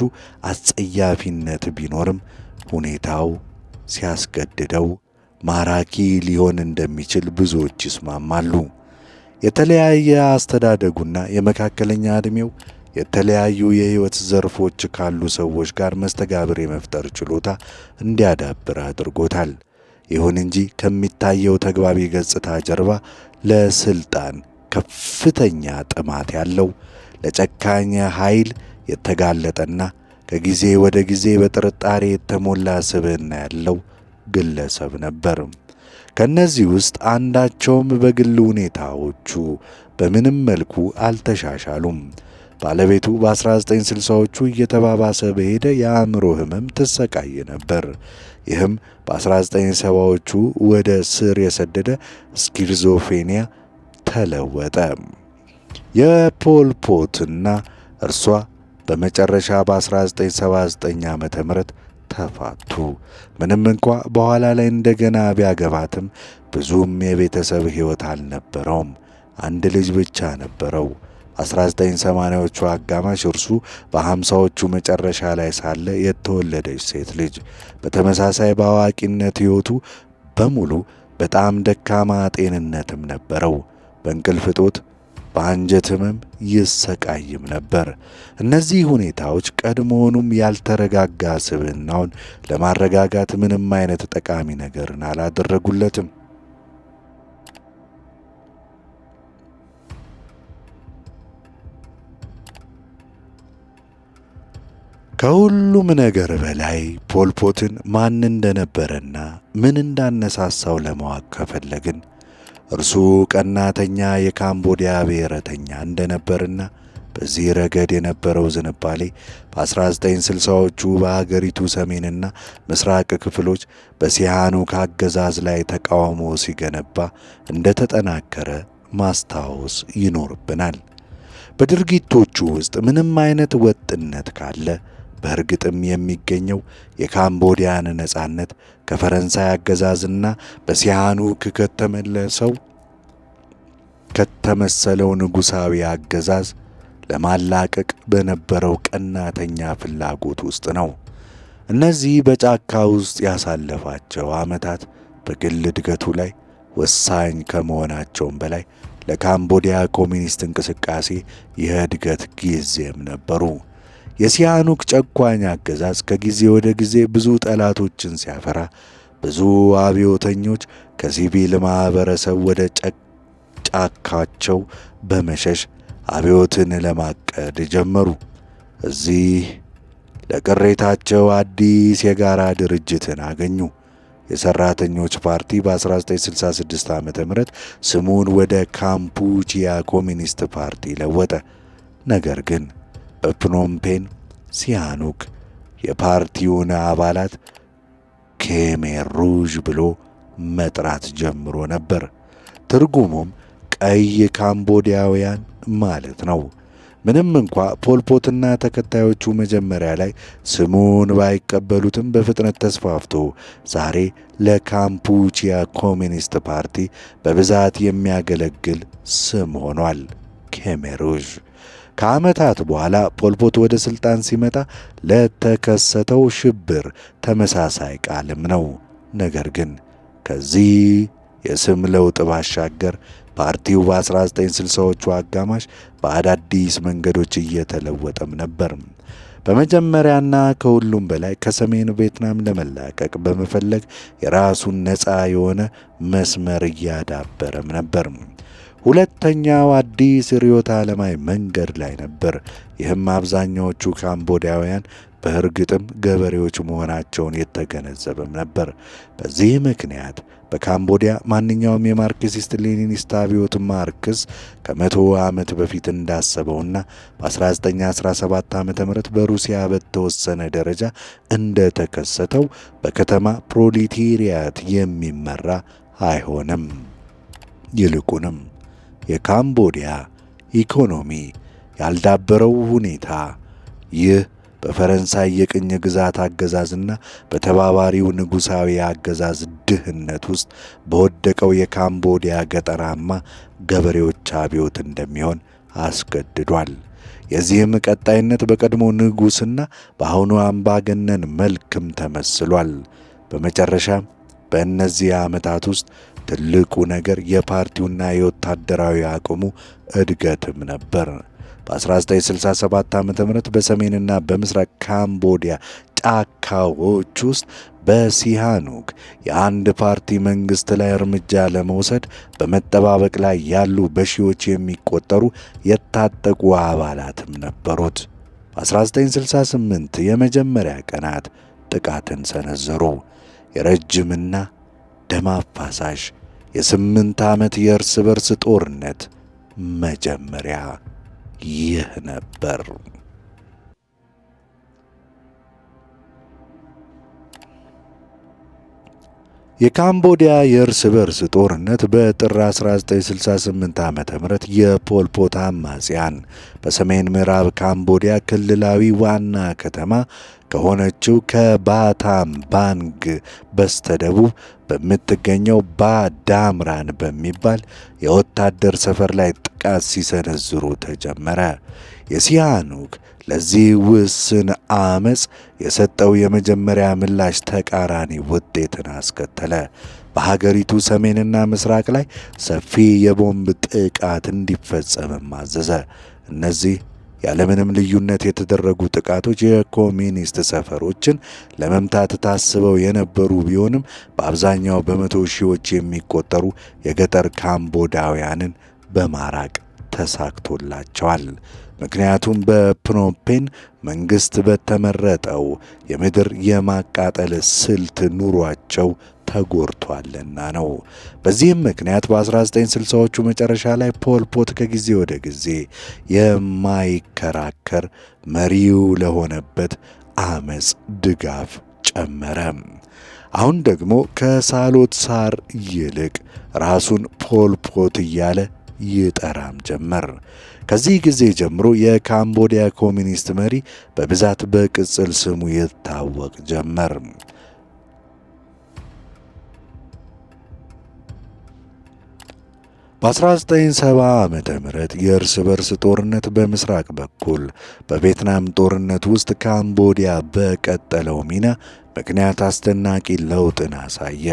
አስጸያፊነት ቢኖርም ሁኔታው ሲያስገድደው ማራኪ ሊሆን እንደሚችል ብዙዎች ይስማማሉ። የተለያየ አስተዳደጉና የመካከለኛ ዕድሜው የተለያዩ የሕይወት ዘርፎች ካሉ ሰዎች ጋር መስተጋብር የመፍጠር ችሎታ እንዲያዳብር አድርጎታል። ይሁን እንጂ ከሚታየው ተግባቢ ገጽታ ጀርባ ለስልጣን ከፍተኛ ጥማት ያለው ለጨካኝ ኃይል የተጋለጠና ከጊዜ ወደ ጊዜ በጥርጣሬ የተሞላ ስብዕና ያለው ግለሰብ ነበር። ከነዚህ ውስጥ አንዳቸውም በግል ሁኔታዎቹ በምንም መልኩ አልተሻሻሉም። ባለቤቱ በ1960ዎቹ እየተባባሰ በሄደ የአእምሮ ሕመም ትሰቃይ ነበር። ይህም በ1970ዎቹ ወደ ስር የሰደደ ስኪዞፍሬኒያ ተለወጠ። የፖል ፖትና እርሷ በመጨረሻ በ1979 ዓ.ም ተፋቱ። ምንም እንኳ በኋላ ላይ እንደገና ቢያገባትም ብዙም የቤተሰብ ሕይወት አልነበረውም። አንድ ልጅ ብቻ ነበረው። 1980ዎቹ አጋማሽ እርሱ በ50ዎቹ መጨረሻ ላይ ሳለ የተወለደች ሴት ልጅ። በተመሳሳይ በአዋቂነት ሕይወቱ በሙሉ በጣም ደካማ ጤንነትም ነበረው። በእንቅልፍ እጦት፣ በአንጀት ሕመም ይሰቃይም ነበር። እነዚህ ሁኔታዎች ቀድሞውኑም ያልተረጋጋ ስብዕናውን ለማረጋጋት ምንም አይነት ጠቃሚ ነገርን አላደረጉለትም። ከሁሉም ነገር በላይ ፖል ፖትን ማን እንደነበረና ምን እንዳነሳሳው ለማወቅ ከፈለግን እርሱ ቀናተኛ የካምቦዲያ ብሔረተኛ እንደነበርና በዚህ ረገድ የነበረው ዝንባሌ በ1960ዎቹ በአገሪቱ ሰሜንና ምስራቅ ክፍሎች በሲሃኑክ አገዛዝ ላይ ተቃውሞ ሲገነባ እንደተጠናከረ ማስታወስ ይኖርብናል። በድርጊቶቹ ውስጥ ምንም አይነት ወጥነት ካለ በእርግጥም የሚገኘው የካምቦዲያን ነጻነት ከፈረንሳይ አገዛዝና በሲሃኑክ ከተመሰለው ንጉሣዊ አገዛዝ ለማላቀቅ በነበረው ቀናተኛ ፍላጎት ውስጥ ነው። እነዚህ በጫካ ውስጥ ያሳለፋቸው ዓመታት በግል እድገቱ ላይ ወሳኝ ከመሆናቸውም በላይ ለካምቦዲያ ኮሚኒስት እንቅስቃሴ የእድገት ጊዜም ነበሩ። የሲሃኑክ ጨቋኝ አገዛዝ ከጊዜ ወደ ጊዜ ብዙ ጠላቶችን ሲያፈራ ብዙ አብዮተኞች ከሲቪል ማኅበረሰብ ወደ ጫካቸው በመሸሽ አብዮትን ለማቀድ ጀመሩ። እዚህ ለቅሬታቸው አዲስ የጋራ ድርጅትን አገኙ። የሠራተኞች ፓርቲ በ1966 ዓ.ም ስሙን ወደ ካምፑቺያ ኮሚኒስት ፓርቲ ለወጠ። ነገር ግን በፕኖምፔን ሲሃኑክ የፓርቲውን አባላት ኬሜር ሩዥ ብሎ መጥራት ጀምሮ ነበር። ትርጉሙም ቀይ ካምቦዲያውያን ማለት ነው። ምንም እንኳ ፖልፖትና ተከታዮቹ መጀመሪያ ላይ ስሙን ባይቀበሉትም በፍጥነት ተስፋፍቶ ዛሬ ለካምፑቺያ ኮሚኒስት ፓርቲ በብዛት የሚያገለግል ስም ሆኗል፣ ኬሜር ሩዥ። ከዓመታት በኋላ ፖልፖት ወደ ሥልጣን ሲመጣ ለተከሰተው ሽብር ተመሳሳይ ቃልም ነው። ነገር ግን ከዚህ የስም ለውጥ ባሻገር ፓርቲው በ1960ዎቹ አጋማሽ በአዳዲስ መንገዶች እየተለወጠም ነበር። በመጀመሪያና ከሁሉም በላይ ከሰሜን ቪየትናም ለመላቀቅ በመፈለግ የራሱን ነፃ የሆነ መስመር እያዳበረም ነበር። ሁለተኛው አዲስ ርዕዮተ ዓለማዊ መንገድ ላይ ነበር። ይህም አብዛኛዎቹ ካምቦዲያውያን በእርግጥም ገበሬዎች መሆናቸውን የተገነዘበም ነበር። በዚህ ምክንያት በካምቦዲያ ማንኛውም የማርክሲስት ሌኒኒስት አብዮት ማርክስ ከ100 ዓመት በፊት እንዳሰበውና በ1917 ዓ.ም በሩሲያ በተወሰነ ደረጃ እንደተከሰተው በከተማ ፕሮሌታሪያት የሚመራ አይሆንም። ይልቁንም የካምቦዲያ ኢኮኖሚ ያልዳበረው ሁኔታ ይህ በፈረንሳይ የቅኝ ግዛት አገዛዝና በተባባሪው ንጉሣዊ አገዛዝ ድህነት ውስጥ በወደቀው የካምቦዲያ ገጠራማ ገበሬዎች አብዮት እንደሚሆን አስገድዷል። የዚህም ቀጣይነት በቀድሞ ንጉሥና በአሁኑ አምባገነን መልክም ተመስሏል። በመጨረሻም በእነዚህ ዓመታት ውስጥ ትልቁ ነገር የፓርቲውና የወታደራዊ አቅሙ እድገትም ነበር። በ1967 ዓ.ም በሰሜንና በምስራቅ ካምቦዲያ ጫካዎች ውስጥ በሲሃኑክ የአንድ ፓርቲ መንግሥት ላይ እርምጃ ለመውሰድ በመጠባበቅ ላይ ያሉ በሺዎች የሚቆጠሩ የታጠቁ አባላትም ነበሩት። በ1968 የመጀመሪያ ቀናት ጥቃትን ሰነዘሩ። የረጅምና ደም አፋሳሽ የ8 ዓመት የእርስ በርስ ጦርነት መጀመሪያ ይህ ነበር። የካምቦዲያ የእርስ በርስ ጦርነት በጥር 1968 ዓ.ም የፖል ፖት አማጽያን በሰሜን ምዕራብ ካምቦዲያ ክልላዊ ዋና ከተማ ከሆነችው ከባታም ባንግ በስተደቡብ በምትገኘው ባዳምራን በሚባል የወታደር ሰፈር ላይ ጥቃት ሲሰነዝሩ ተጀመረ። የሲሃኑክ ለዚህ ውስን አመፅ የሰጠው የመጀመሪያ ምላሽ ተቃራኒ ውጤትን አስከተለ። በሀገሪቱ ሰሜንና ምስራቅ ላይ ሰፊ የቦምብ ጥቃት እንዲፈጸምም አዘዘ። እነዚህ ያለምንም ልዩነት የተደረጉ ጥቃቶች የኮሚኒስት ሰፈሮችን ለመምታት ታስበው የነበሩ ቢሆንም በአብዛኛው በመቶ ሺዎች የሚቆጠሩ የገጠር ካምቦዳውያንን በማራቅ ተሳክቶላቸዋል። ምክንያቱም በፕኖምፔን መንግሥት በተመረጠው የምድር የማቃጠል ስልት ኑሯቸው ተጎድቷልና ነው። በዚህም ምክንያት በ1960ዎቹ መጨረሻ ላይ ፖል ፖት ከጊዜ ወደ ጊዜ የማይከራከር መሪው ለሆነበት አመፅ ድጋፍ ጨመረ። አሁን ደግሞ ከሳሎት ሳር ይልቅ ራሱን ፖል ፖት እያለ ይጠራም ጀመር። ከዚህ ጊዜ ጀምሮ የካምቦዲያ ኮሚኒስት መሪ በብዛት በቅጽል ስሙ ይታወቅ ጀመር። በ1970 ዓመተ ምህረት የእርስ በርስ ጦርነት በምስራቅ በኩል በቪየትናም ጦርነት ውስጥ ካምቦዲያ በቀጠለው ሚና ምክንያት አስደናቂ ለውጥን አሳየ።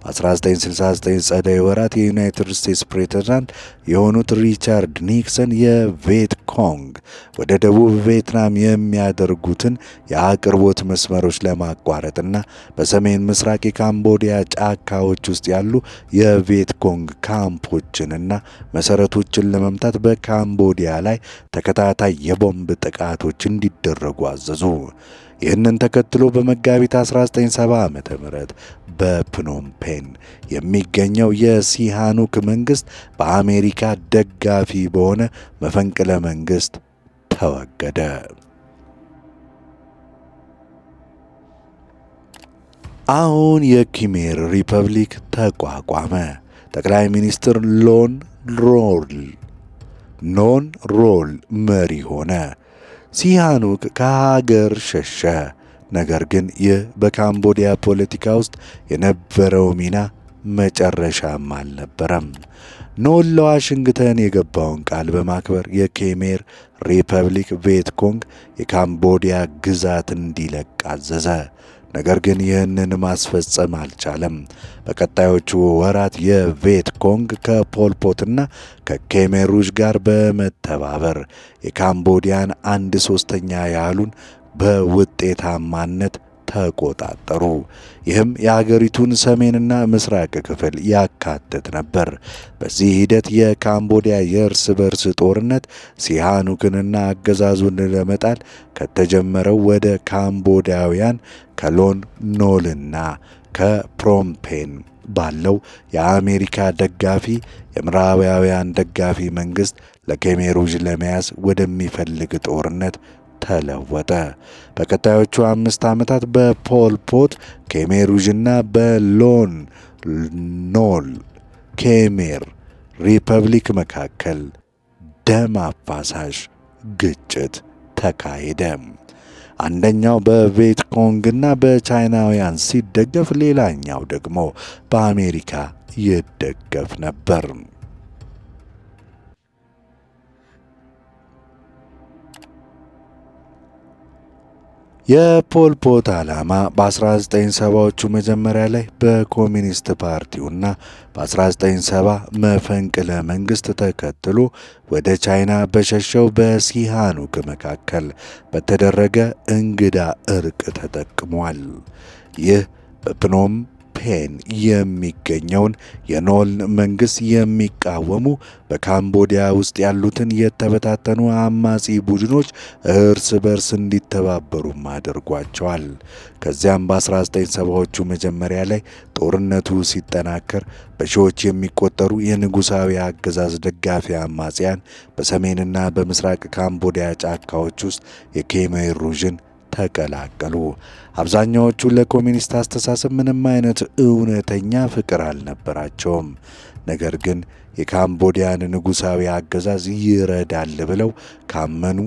በ1969 ጸደይ ወራት የዩናይትድ ስቴትስ ፕሬዝዳንት የሆኑት ሪቻርድ ኒክሰን የቪየት ኮንግ ወደ ደቡብ ቪየትናም የሚያደርጉትን የአቅርቦት መስመሮች ለማቋረጥና በሰሜን ምስራቅ የካምቦዲያ ጫካዎች ውስጥ ያሉ የቪየት ኮንግ ካምፖችንና መሠረቶችን ለመምታት በካምቦዲያ ላይ ተከታታይ የቦምብ ጥቃቶች እንዲደረጉ አዘዙ። ይህንን ተከትሎ በመጋቢት 1970 ዓመተ ምህረት በፕኖምፔን የሚገኘው የሲሃኑክ መንግሥት በአሜሪካ ደጋፊ በሆነ መፈንቅለ መንግሥት ተወገደ። አሁን የኪሜር ሪፐብሊክ ተቋቋመ። ጠቅላይ ሚኒስትር ሎን ሮል መሪ ሆነ። ሲሃኑክ ከሀገር ሸሸ። ነገር ግን ይህ በካምቦዲያ ፖለቲካ ውስጥ የነበረው ሚና መጨረሻም አልነበረም። ኖል ለዋሽንግተን የገባውን ቃል በማክበር የኬሜር ሪፐብሊክ ቪየት ኮንግ የካምቦዲያ ግዛት እንዲለቅ አዘዘ። ነገር ግን ይህንን ማስፈጸም አልቻለም። በቀጣዮቹ ወራት የቪየት ኮንግ ከፖል ፖትና ከኬሜር ሩዥ ጋር በመተባበር የካምቦዲያን 1/3 ያህሉን በውጤታማነት ተቆጣጠሩ። ይህም የሀገሪቱን ሰሜንና ምስራቅ ክፍል ያካትት ነበር። በዚህ ሂደት የካምቦዲያ የእርስ በርስ ጦርነት ሲሃኑክንና አገዛዙን ለመጣል ከተጀመረው ወደ ካምቦዲያውያን ከሎን ኖልና ከፕኖምፔን ባለው የአሜሪካ ደጋፊ የምዕራባውያን ደጋፊ መንግሥት ለኬሜር ሩዥ ለመያዝ ወደሚፈልግ ጦርነት ተለወጠ። በቀጣዮቹ 5 ዓመታት በፖል ፖት ኬሜር ሩዥና በሎን ኖል ኬሜር ሪፐብሊክ መካከል ደም አፋሳሽ ግጭት ተካሄደ። አንደኛው በቪየት ኮንግና በቻይናውያን ሲደገፍ፣ ሌላኛው ደግሞ በአሜሪካ ይደገፍ ነበር። የፖል ፖት ዓላማ በ1970ዎቹ መጀመሪያ ላይ በኮሚኒስት ፓርቲውና በ1970 መፈንቅለ መንግሥት ተከትሎ ወደ ቻይና በሸሸው በሲሃኑክ መካከል በተደረገ እንግዳ እርቅ ተጠቅሟል። ይህ በፕኖም ፔን የሚገኘውን የኖል መንግሥት የሚቃወሙ በካምቦዲያ ውስጥ ያሉትን የተበታተኑ አማጺ ቡድኖች እርስ በርስ እንዲተባበሩም አድርጓቸዋል። ከዚያም በ1970ዎቹ መጀመሪያ ላይ ጦርነቱ ሲጠናከር በሺዎች የሚቆጠሩ የንጉሣዊ አገዛዝ ደጋፊ አማጽያን በሰሜንና በምስራቅ ካምቦዲያ ጫካዎች ውስጥ የኬሜር ሩዥን ተቀላቀሉ። አብዛኛዎቹ ለኮሚኒስት አስተሳሰብ ምንም አይነት እውነተኛ ፍቅር አልነበራቸውም። ነገር ግን የካምቦዲያን ንጉሣዊ አገዛዝ ይረዳል ብለው ካመኑ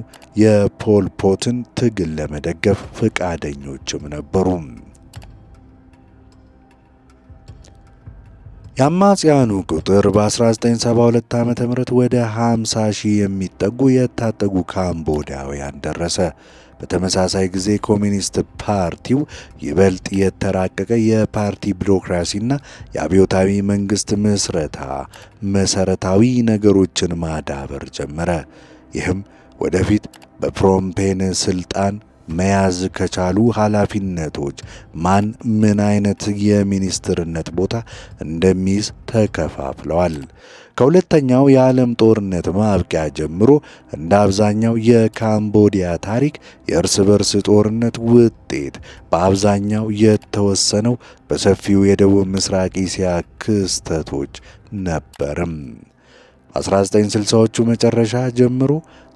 የፖል ፖትን ትግል ለመደገፍ ፈቃደኞችም ነበሩ። የአማጽያኑ ቁጥር በ1972 ዓ.ም ወደ 50 ሺህ የሚጠጉ የታጠቁ ካምቦዲያውያን ደረሰ። በተመሳሳይ ጊዜ ኮሚኒስት ፓርቲው ይበልጥ የተራቀቀ የፓርቲ ቢሮክራሲና የአብዮታዊ መንግሥት ምስረታ መሠረታዊ ነገሮችን ማዳበር ጀመረ። ይህም ወደፊት በፕኖምፔን ሥልጣን መያዝ ከቻሉ ኃላፊነቶች ማን ምን አይነት የሚኒስትርነት ቦታ እንደሚይዝ ተከፋፍለዋል። ከሁለተኛው የዓለም ጦርነት ማብቂያ ጀምሮ እንደ አብዛኛው የካምቦዲያ ታሪክ የእርስ በርስ ጦርነት ውጤት በአብዛኛው የተወሰነው በሰፊው የደቡብ ምስራቅ እስያ ክስተቶች ነበርም። 1960ዎቹ መጨረሻ ጀምሮ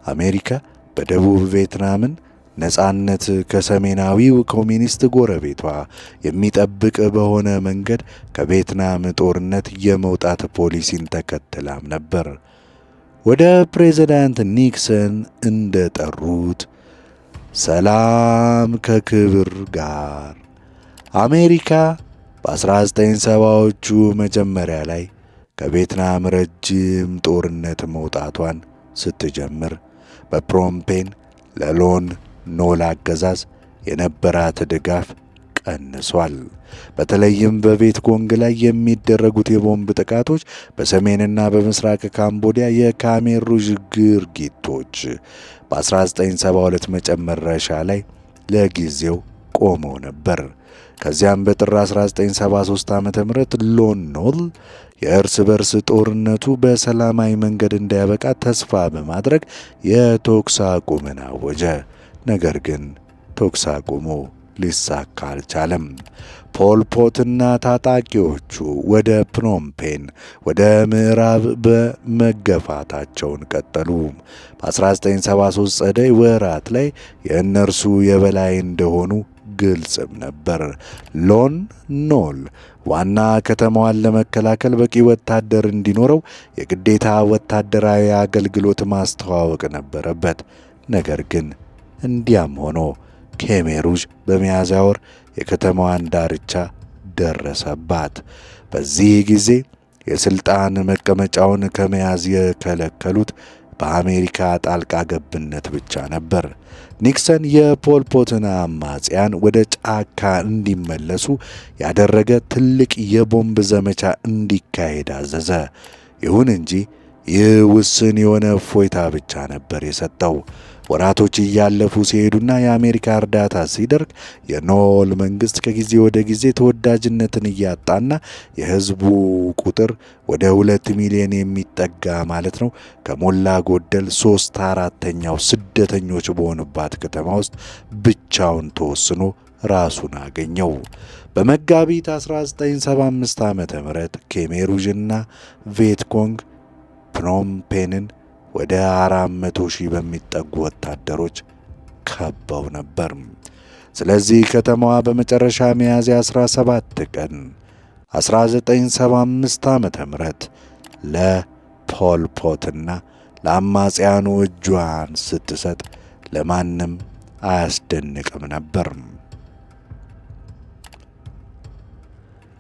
አሜሪካ በደቡብ ቪየትናምን ነጻነት ከሰሜናዊው ኮሚኒስት ጎረቤቷ የሚጠብቅ በሆነ መንገድ ከቪየትናም ጦርነት የመውጣት ፖሊሲን ተከትላም ነበር። ወደ ፕሬዝዳንት ኒክሰን እንደጠሩት ሰላም ከክብር ጋር አሜሪካ በ1970ዎቹ መጀመሪያ ላይ ከቪየትናም ረጅም ጦርነት መውጣቷን ስትጀምር በፕኖምፔን ለሎን ኖል አገዛዝ የነበራት ድጋፍ ቀንሷል። በተለይም በቪየት ኮንግ ላይ የሚደረጉት የቦምብ ጥቃቶች፣ በሰሜንና በምስራቅ ካምቦዲያ የካሜር ሩዥ ድርጊቶች በ1972 መጨረሻ ላይ ለጊዜው ቆመው ነበር። ከዚያም በጥር 1973 ዓ.ም ሎን ኖል የእርስ በርስ ጦርነቱ በሰላማዊ መንገድ እንዲያበቃ ተስፋ በማድረግ የተኩስ አቁምን አወጀ። ነገር ግን ተኩስ አቁሙ ሊሳካ አልቻለም። ፖል ፖትና ታጣቂዎቹ ወደ ፕኖምፔን ወደ ምዕራብ በመገፋታቸውን ቀጠሉ። በ1973 ጸደይ ወራት ላይ የእነርሱ የበላይ እንደሆኑ ግልጽም ነበር። ሎን ኖል ዋና ከተማዋን ለመከላከል በቂ ወታደር እንዲኖረው የግዴታ ወታደራዊ አገልግሎት ማስተዋወቅ ነበረበት። ነገር ግን እንዲያም ሆኖ ኬሜር ሩዥ በሚያዝያ ወር የከተማዋን ዳርቻ ደረሰባት። በዚህ ጊዜ የሥልጣን መቀመጫውን ከመያዝ የከለከሉት በአሜሪካ ጣልቃ ገብነት ብቻ ነበር። ኒክሰን የፖል ፖትን አማጽያን ወደ ጫካ እንዲመለሱ ያደረገ ትልቅ የቦምብ ዘመቻ እንዲካሄድ አዘዘ። ይሁን እንጂ ይህ ውስን የሆነ እፎይታ ብቻ ነበር የሰጠው። ወራቶች እያለፉ ሲሄዱና የአሜሪካ እርዳታ ሲደርግ የኖል መንግሥት ከጊዜ ወደ ጊዜ ተወዳጅነትን እያጣና የሕዝቡ ቁጥር ወደ 2 ሚሊዮን የሚጠጋ ማለት ነው ከሞላ ጎደል 3/4 ስደተኞች በሆኑባት ከተማ ውስጥ ብቻውን ተወስኖ ራሱን አገኘው። በመጋቢት 1975 ዓ.ም ኬሜር ሩዥና ቪየት ኮንግ ፕኖምፔንን ወደ 400 ሺህ በሚጠጉ ወታደሮች ከበው ነበር። ስለዚህ ከተማዋ በመጨረሻ ሚያዝያ 17 ቀን 1975 ዓ.ም ለፖል ፖትና ለአማጽያኑ እጇን ስትሰጥ ለማንም አያስደንቅም ነበር።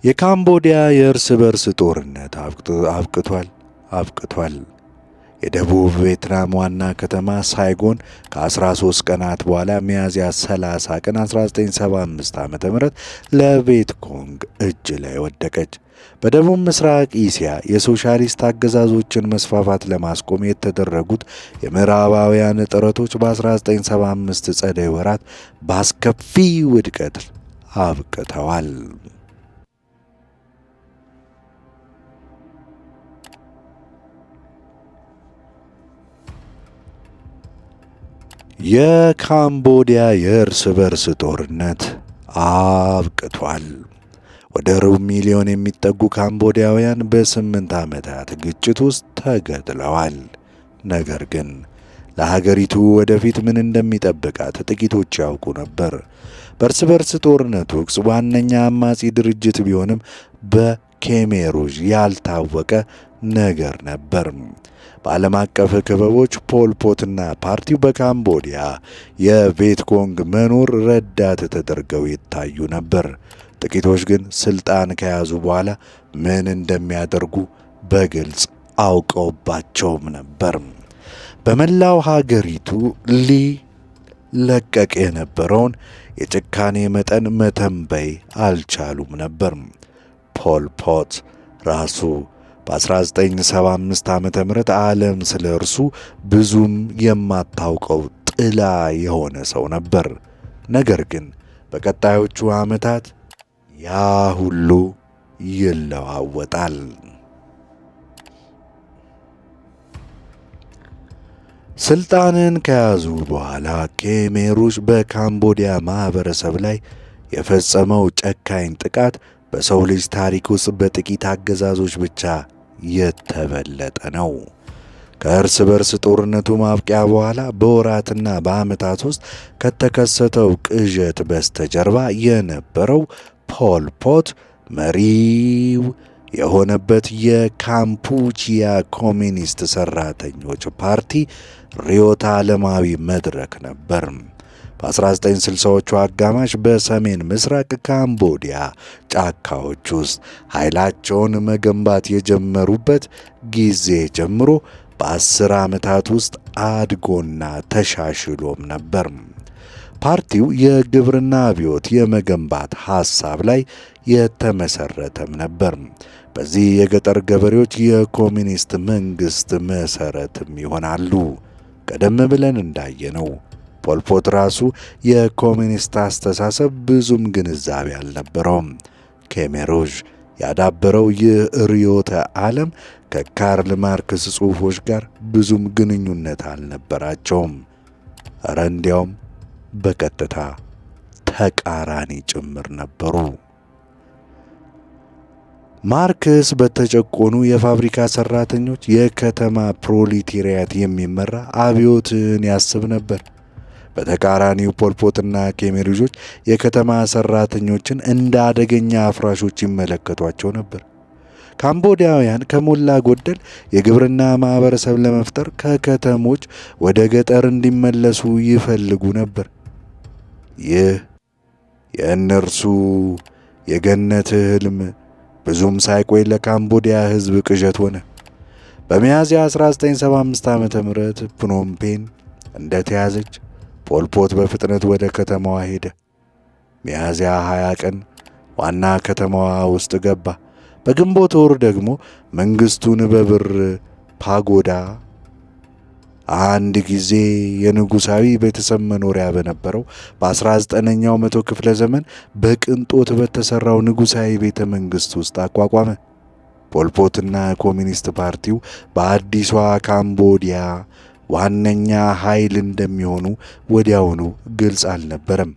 የካምቦዲያ የእርስ በርስ ጦርነት አብቅቷል። የደቡብ ቪየትናም ዋና ከተማ ሳይጎን ከ13 ቀናት በኋላ ሚያዝያ 30 ቀን 1975 ዓ.ም ለቪየት ኮንግ እጅ ላይ ወደቀች። በደቡብ ምስራቅ እስያ የሶሻሊስት አገዛዞችን መስፋፋት ለማስቆም የተደረጉት የምዕራባውያን ጥረቶች በ1975 ጸደይ ወራት በአስከፊ ውድቀት አብቅተዋል። የካምቦዲያ የእርስ በርስ ጦርነት አብቅቷል። ወደ ሩብ ሚሊዮን የሚጠጉ ካምቦዲያውያን በ8 ዓመታት ግጭት ውስጥ ተገድለዋል። ነገር ግን ለሀገሪቱ ወደፊት ምን እንደሚጠብቃት ጥቂቶች ያውቁ ነበር። በእርስ በርስ ጦርነቱ ወቅት ዋነኛ አማጺ ድርጅት ቢሆንም በኬሜሩዥ ያልታወቀ ነገር ነበር። በዓለም አቀፍ ክበቦች ፖልፖትና ፓርቲው በካምቦዲያ የቪየትኮንግ መኖር ረዳት ተደርገው ይታዩ ነበር። ጥቂቶች ግን ስልጣን ከያዙ በኋላ ምን እንደሚያደርጉ በግልጽ አውቀውባቸውም ነበር። በመላው ሀገሪቱ ሊለቀቅ የነበረውን የጭካኔ መጠን መተንበይ አልቻሉም ነበር። ፖል ፖት ራሱ በ1975 ዓ ም ዓለም ስለ እርሱ ብዙም የማታውቀው ጥላ የሆነ ሰው ነበር። ነገር ግን በቀጣዮቹ ዓመታት ያ ሁሉ ይለዋወጣል። ስልጣንን ከያዙ በኋላ ኬሜሩዥ በካምቦዲያ ማኅበረሰብ ላይ የፈጸመው ጨካኝ ጥቃት በሰው ልጅ ታሪክ ውስጥ በጥቂት አገዛዞች ብቻ የተበለጠ ነው። ከእርስ በርስ ጦርነቱ ማብቂያ በኋላ በወራትና በዓመታት ውስጥ ከተከሰተው ቅዠት በስተጀርባ የነበረው ፖል ፖት መሪው የሆነበት የካምፑቺያ ኮሚኒስት ሠራተኞች ፓርቲ ርዕዮተ ዓለማዊ መድረክ ነበር። በ1960ዎቹ አጋማሽ በሰሜን ምስራቅ ካምቦዲያ ጫካዎች ውስጥ ኃይላቸውን መገንባት የጀመሩበት ጊዜ ጀምሮ በ10 ዓመታት ውስጥ አድጎና ተሻሽሎም ነበር። ፓርቲው የግብርና አብዮት የመገንባት ሐሳብ ላይ የተመሠረተም ነበር። በዚህ የገጠር ገበሬዎች የኮሚኒስት መንግሥት መሠረትም ይሆናሉ። ቀደም ብለን እንዳየነው ፖል ፖት ራሱ የኮሚኒስት አስተሳሰብ ብዙም ግንዛቤ አልነበረውም። ኬሜሩዥ ያዳበረው ይህ ርዕዮተ ዓለም ከካርል ማርክስ ጽሑፎች ጋር ብዙም ግንኙነት አልነበራቸውም። እረ እንዲያውም በቀጥታ ተቃራኒ ጭምር ነበሩ። ማርክስ በተጨቆኑ የፋብሪካ ሠራተኞች የከተማ ፕሮሌታሪያት የሚመራ አብዮትን ያስብ ነበር። በተቃራኒው ፖልፖትና ኬሜሩዦች የከተማ ሠራተኞችን እንደ አደገኛ አፍራሾች ይመለከቷቸው ነበር። ካምቦዲያውያን ከሞላ ጎደል የግብርና ማኅበረሰብ ለመፍጠር ከከተሞች ወደ ገጠር እንዲመለሱ ይፈልጉ ነበር። ይህ የእነርሱ የገነት ሕልም ብዙም ሳይቆይ ለካምቦዲያ ሕዝብ ቅዠት ሆነ። በሚያዝያ 1975 ዓ.ም ፕኖምፔን እንደተያዘች ፖል ፖት በፍጥነት ወደ ከተማዋ ሄደ። ሚያዝያ 20 ቀን ዋና ከተማዋ ውስጥ ገባ። በግንቦት ወር ደግሞ መንግሥቱን በብር ፓጎዳ አንድ ጊዜ የንጉሣዊ ቤተሰብ መኖሪያ በነበረው በ19ኛው መቶ ክፍለ ዘመን በቅንጦት በተሠራው ንጉሣዊ ቤተ መንግሥት ውስጥ አቋቋመ። ፖል ፖትና ኮሚኒስት ፓርቲው በአዲሷ ካምቦዲያ ዋነኛ ኃይል እንደሚሆኑ ወዲያውኑ ግልጽ አልነበረም።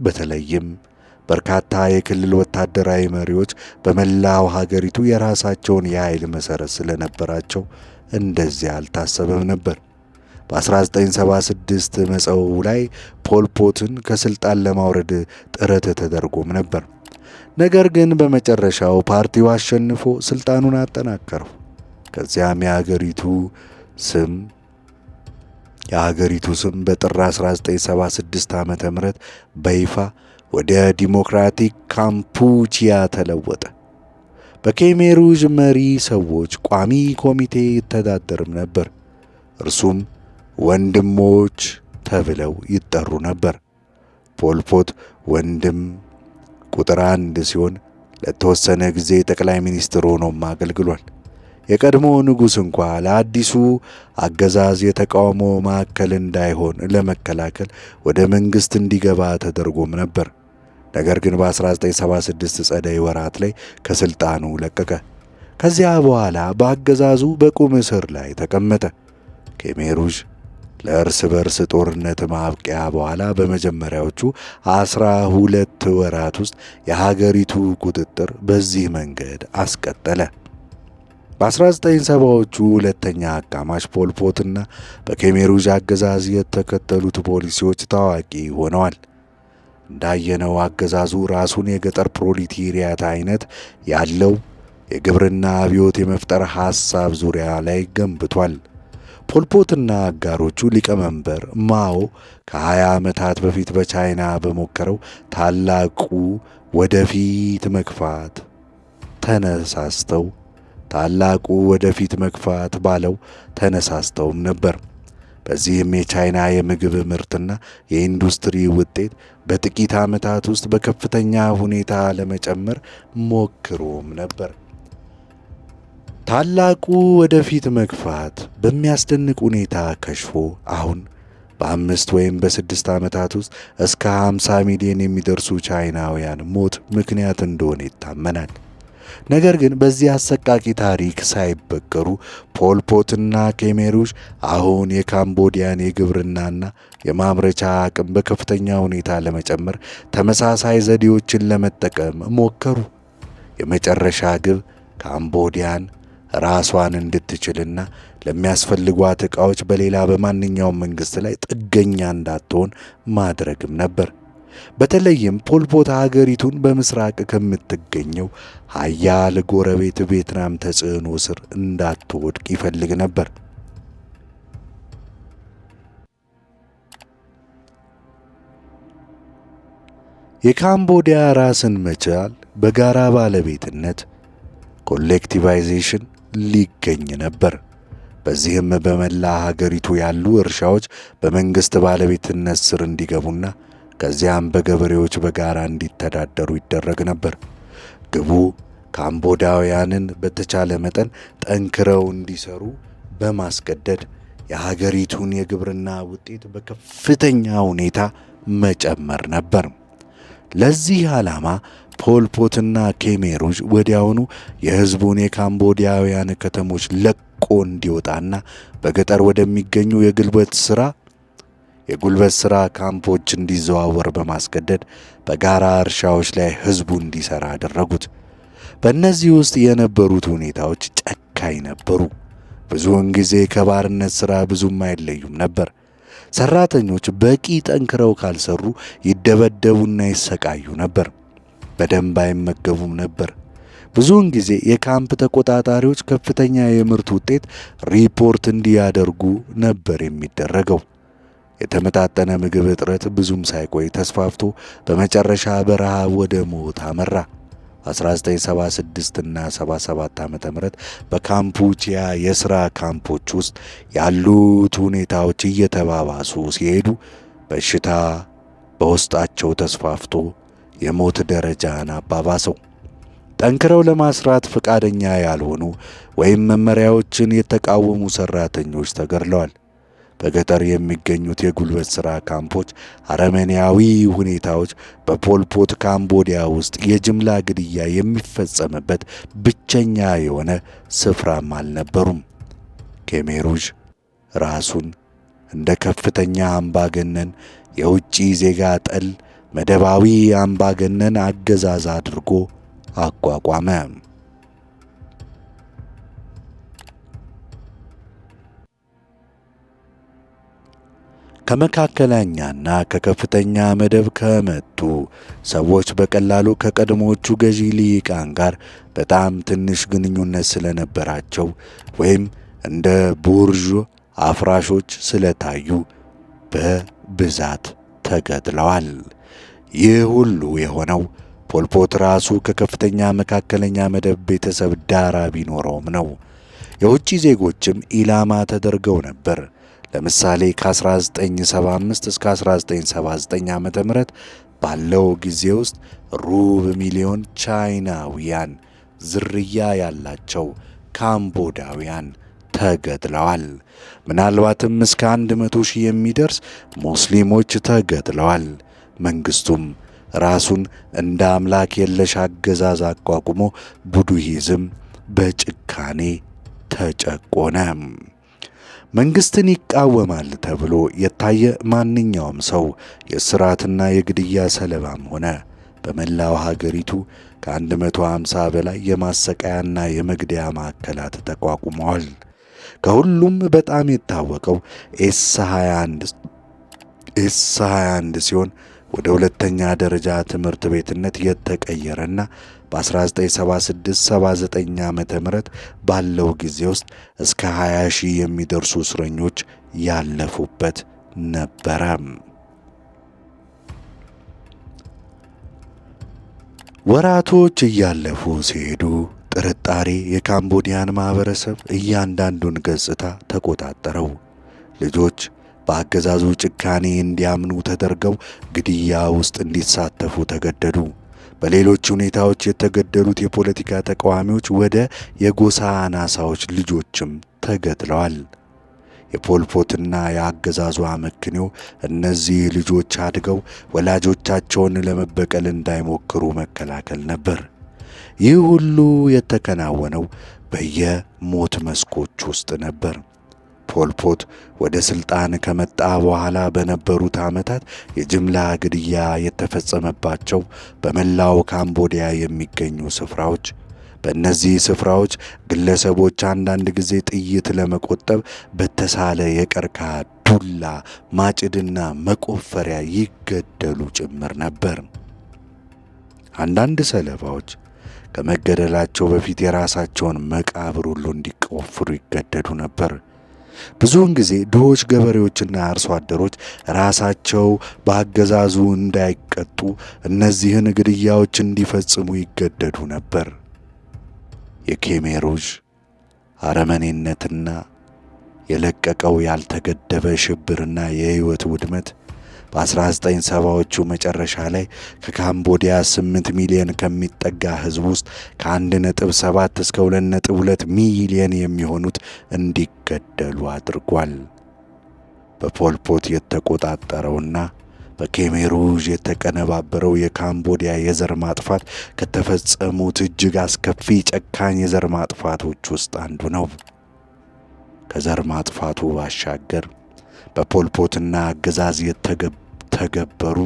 በተለይም በርካታ የክልል ወታደራዊ መሪዎች በመላው ሀገሪቱ የራሳቸውን የኃይል መሠረት ስለነበራቸው እንደዚያ አልታሰበም ነበር። በ1976 መጸው ላይ ፖል ፖትን ከሥልጣን ለማውረድ ጥረት ተደርጎም ነበር። ነገር ግን በመጨረሻው ፓርቲው አሸንፎ ሥልጣኑን አጠናከረው። ከዚያም የሀገሪቱ ስም በጥር 1976 ዓ.ም በይፋ ወደ ዲሞክራቲክ ካምፑቺያ ተለወጠ። በኬሜሩዥ መሪ ሰዎች ቋሚ ኮሚቴ ይተዳደርም ነበር። እርሱም ወንድሞች ተብለው ይጠሩ ነበር። ፖል ፖት ወንድም ቁጥር 1 ሲሆን ለተወሰነ ጊዜ ጠቅላይ ሚኒስትር ሆኖም አገልግሏል። የቀድሞ ንጉሥ እንኳ ለአዲሱ አገዛዝ የተቃውሞ ማዕከል እንዳይሆን ለመከላከል ወደ መንግሥት እንዲገባ ተደርጎም ነበር። ነገር ግን በ1976 ጸደይ ወራት ላይ ከሥልጣኑ ለቀቀ። ከዚያ በኋላ በአገዛዙ በቁም እስር ላይ ተቀመጠ። ኬሜሩዥ ለእርስ በርስ ጦርነት ማብቂያ በኋላ በመጀመሪያዎቹ 12 ወራት ውስጥ የሀገሪቱ ቁጥጥር በዚህ መንገድ አስቀጠለ። በ1970ዎቹ ሁለተኛ አጋማሽ ፖልፖትና በኬሜሩዥ አገዛዝ የተከተሉት ፖሊሲዎች ታዋቂ ሆነዋል። እንዳየነው አገዛዙ ራሱን የገጠር ፕሮሊቴሪያት አይነት ያለው የግብርና አብዮት የመፍጠር ሐሳብ ዙሪያ ላይ ገንብቷል። ፖልፖትና አጋሮቹ ሊቀመንበር ማኦ ከ20 ዓመታት በፊት በቻይና በሞከረው ታላቁ ወደፊት መግፋት ባለው ተነሳስተውም ነበር። በዚህም የቻይና የምግብ ምርትና የኢንዱስትሪ ውጤት በጥቂት ዓመታት ውስጥ በከፍተኛ ሁኔታ ለመጨመር ሞክሮም ነበር። ታላቁ ወደፊት መግፋት በሚያስደንቅ ሁኔታ ከሽፎ አሁን በ5 ወይም በ6 ዓመታት ውስጥ እስከ 50 ሚሊዮን የሚደርሱ ቻይናውያን ሞት ምክንያት እንደሆነ ይታመናል። ነገር ግን በዚህ አሰቃቂ ታሪክ ሳይበገሩ ፖልፖትና ኬሜሩዥ አሁን የካምቦዲያን የግብርናና የማምረቻ አቅም በከፍተኛ ሁኔታ ለመጨመር ተመሳሳይ ዘዴዎችን ለመጠቀም ሞከሩ። የመጨረሻ ግብ ካምቦዲያን ራሷን እንድትችልና ለሚያስፈልጓት ዕቃዎች በሌላ በማንኛውም መንግሥት ላይ ጥገኛ እንዳትሆን ማድረግም ነበር። በተለይም ፖልፖት ሀገሪቱን በምስራቅ ከምትገኘው ኃያል ጎረቤት ቪየትናም ተጽዕኖ ስር እንዳትወድቅ ይፈልግ ነበር። የካምቦዲያ ራስን መቻል በጋራ ባለቤትነት ኮሌክቲቫይዜሽን ሊገኝ ነበር። በዚህም በመላ ሀገሪቱ ያሉ እርሻዎች በመንግሥት ባለቤትነት ስር እንዲገቡና ከዚያም በገበሬዎች በጋራ እንዲተዳደሩ ይደረግ ነበር። ግቡ ካምቦዲያውያንን በተቻለ መጠን ጠንክረው እንዲሰሩ በማስገደድ የሀገሪቱን የግብርና ውጤት በከፍተኛ ሁኔታ መጨመር ነበር። ለዚህ ዓላማ ፖልፖትና ኬሜሩዥ ወዲያውኑ የሕዝቡን የካምቦዲያውያን ከተሞች ለቆ እንዲወጣና በገጠር ወደሚገኙ የጉልበት ሥራ ካምፖች እንዲዘዋወር በማስገደድ በጋራ እርሻዎች ላይ ሕዝቡ እንዲሠራ አደረጉት። በእነዚህ ውስጥ የነበሩት ሁኔታዎች ጨካኝ ነበሩ። ብዙውን ጊዜ ከባርነት ሥራ ብዙም አይለዩም ነበር። ሠራተኞች በቂ ጠንክረው ካልሰሩ ይደበደቡና ይሰቃዩ ነበር። በደንብ አይመገቡም ነበር። ብዙውን ጊዜ የካምፕ ተቆጣጣሪዎች ከፍተኛ የምርት ውጤት ሪፖርት እንዲያደርጉ ነበር የሚደረገው። የተመጣጠነ ምግብ እጥረት ብዙም ሳይቆይ ተስፋፍቶ በመጨረሻ በረሃብ ወደ ሞት አመራ። 1976 እና 77 ዓመተ ምህረት በካምፑቺያ የሥራ ካምፖች ውስጥ ያሉት ሁኔታዎች እየተባባሱ ሲሄዱ በሽታ በውስጣቸው ተስፋፍቶ የሞት ደረጃን አባባሰው። ጠንክረው ለማስራት ፈቃደኛ ያልሆኑ ወይም መመሪያዎችን የተቃወሙ ሠራተኞች ተገድለዋል። በገጠር የሚገኙት የጉልበት ሥራ ካምፖች አረመኔያዊ ሁኔታዎች በፖልፖት ካምቦዲያ ውስጥ የጅምላ ግድያ የሚፈጸምበት ብቸኛ የሆነ ስፍራም አልነበሩም። ኬሜሩዥ ራሱን እንደ ከፍተኛ አምባገነን የውጭ ዜጋ ጠል መደባዊ አምባገነን አገዛዝ አድርጎ አቋቋመ። ከመካከለኛና ከከፍተኛ መደብ ከመጡ ሰዎች በቀላሉ ከቀድሞዎቹ ገዢ ልሂቃን ጋር በጣም ትንሽ ግንኙነት ስለነበራቸው ወይም እንደ ቡርዥ አፍራሾች ስለታዩ በብዛት ተገድለዋል። ይህ ሁሉ የሆነው ፖልፖት ራሱ ከከፍተኛ መካከለኛ መደብ ቤተሰብ ዳራ ቢኖረውም ነው። የውጭ ዜጎችም ኢላማ ተደርገው ነበር። ለምሳሌ ከ1975 እስከ 1979 ዓመተ ምህረት ባለው ጊዜ ውስጥ ሩብ ሚሊዮን ቻይናውያን ዝርያ ያላቸው ካምቦዳውያን ተገድለዋል። ምናልባትም እስከ 100 ሺህ የሚደርስ ሙስሊሞች ተገድለዋል። መንግስቱም ራሱን እንደ አምላክ የለሽ አገዛዝ አቋቁሞ ቡድሂዝም በጭካኔ ተጨቆነ። መንግስትን ይቃወማል ተብሎ የታየ ማንኛውም ሰው የእስራትና የግድያ ሰለባም ሆነ። በመላው ሀገሪቱ ከ150 በላይ የማሰቃያና የመግደያ ማዕከላት ተቋቁመዋል። ከሁሉም በጣም የታወቀው ኤስ21 ሲሆን ወደ ሁለተኛ ደረጃ ትምህርት ቤትነት የተቀየረና በ1976-79 ዓመተ ምህረት ባለው ጊዜ ውስጥ እስከ 20 ሺህ የሚደርሱ እስረኞች ያለፉበት ነበረ። ወራቶች እያለፉ ሲሄዱ ጥርጣሬ የካምቦዲያን ማህበረሰብ እያንዳንዱን ገጽታ ተቆጣጠረው። ልጆች በአገዛዙ ጭካኔ እንዲያምኑ ተደርገው ግድያ ውስጥ እንዲሳተፉ ተገደዱ። በሌሎች ሁኔታዎች የተገደሉት የፖለቲካ ተቃዋሚዎች ወደ የጎሳ አናሳዎች ልጆችም ተገድለዋል። የፖልፖትና የአገዛዙ አመክንዮ እነዚህ ልጆች አድገው ወላጆቻቸውን ለመበቀል እንዳይሞክሩ መከላከል ነበር። ይህ ሁሉ የተከናወነው በየሞት መስኮች ውስጥ ነበር። ፖልፖት ወደ ሥልጣን ከመጣ በኋላ በነበሩት ዓመታት የጅምላ ግድያ የተፈጸመባቸው በመላው ካምቦዲያ የሚገኙ ስፍራዎች። በእነዚህ ስፍራዎች ግለሰቦች አንዳንድ ጊዜ ጥይት ለመቆጠብ በተሳለ የቀርከሃ ዱላ፣ ማጭድና መቆፈሪያ ይገደሉ ጭምር ነበር። አንዳንድ ሰለባዎች ከመገደላቸው በፊት የራሳቸውን መቃብር ሁሉ እንዲቆፍሩ ይገደዱ ነበር። ብዙውን ጊዜ ድሆች ገበሬዎችና አርሶ አደሮች ራሳቸው በአገዛዙ እንዳይቀጡ እነዚህን ግድያዎች እንዲፈጽሙ ይገደዱ ነበር። የኬሜሩዥ አረመኔነትና የለቀቀው ያልተገደበ ሽብርና የሕይወት ውድመት በ1970ዎቹ መጨረሻ ላይ ከካምቦዲያ 8 ሚሊዮን ከሚጠጋ ሕዝብ ውስጥ ከ1.7 እስከ 2.2 ሚሊዮን የሚሆኑት እንዲገደሉ አድርጓል። በፖልፖት የተቆጣጠረውና በኬሜሩዥ የተቀነባበረው የካምቦዲያ የዘር ማጥፋት ከተፈጸሙት እጅግ አስከፊ ጨካኝ የዘር ማጥፋቶች ውስጥ አንዱ ነው። ከዘር ማጥፋቱ ባሻገር በፖልፖትና አገዛዝ የተገበሩ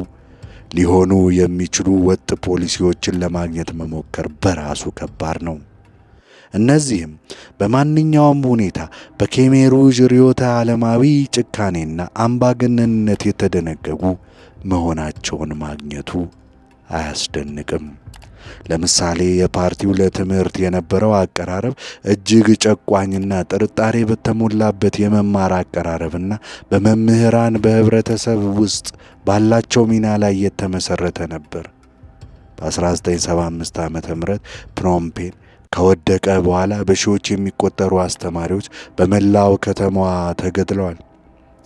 ሊሆኑ የሚችሉ ወጥ ፖሊሲዎችን ለማግኘት መሞከር በራሱ ከባድ ነው። እነዚህም በማንኛውም ሁኔታ በኬሜሩዥ ርዕዮተ ዓለማዊ ጭካኔና አምባገነንነት የተደነገጉ መሆናቸውን ማግኘቱ አያስደንቅም። ለምሳሌ የፓርቲው ለትምህርት የነበረው አቀራረብ እጅግ ጨቋኝና ጥርጣሬ በተሞላበት የመማር አቀራረብና በመምህራን በህብረተሰብ ውስጥ ባላቸው ሚና ላይ የተመሰረተ ነበር። በ1975 ዓ.ም ፕኖምፔን ከወደቀ በኋላ በሺዎች የሚቆጠሩ አስተማሪዎች በመላው ከተማዋ ተገድለዋል።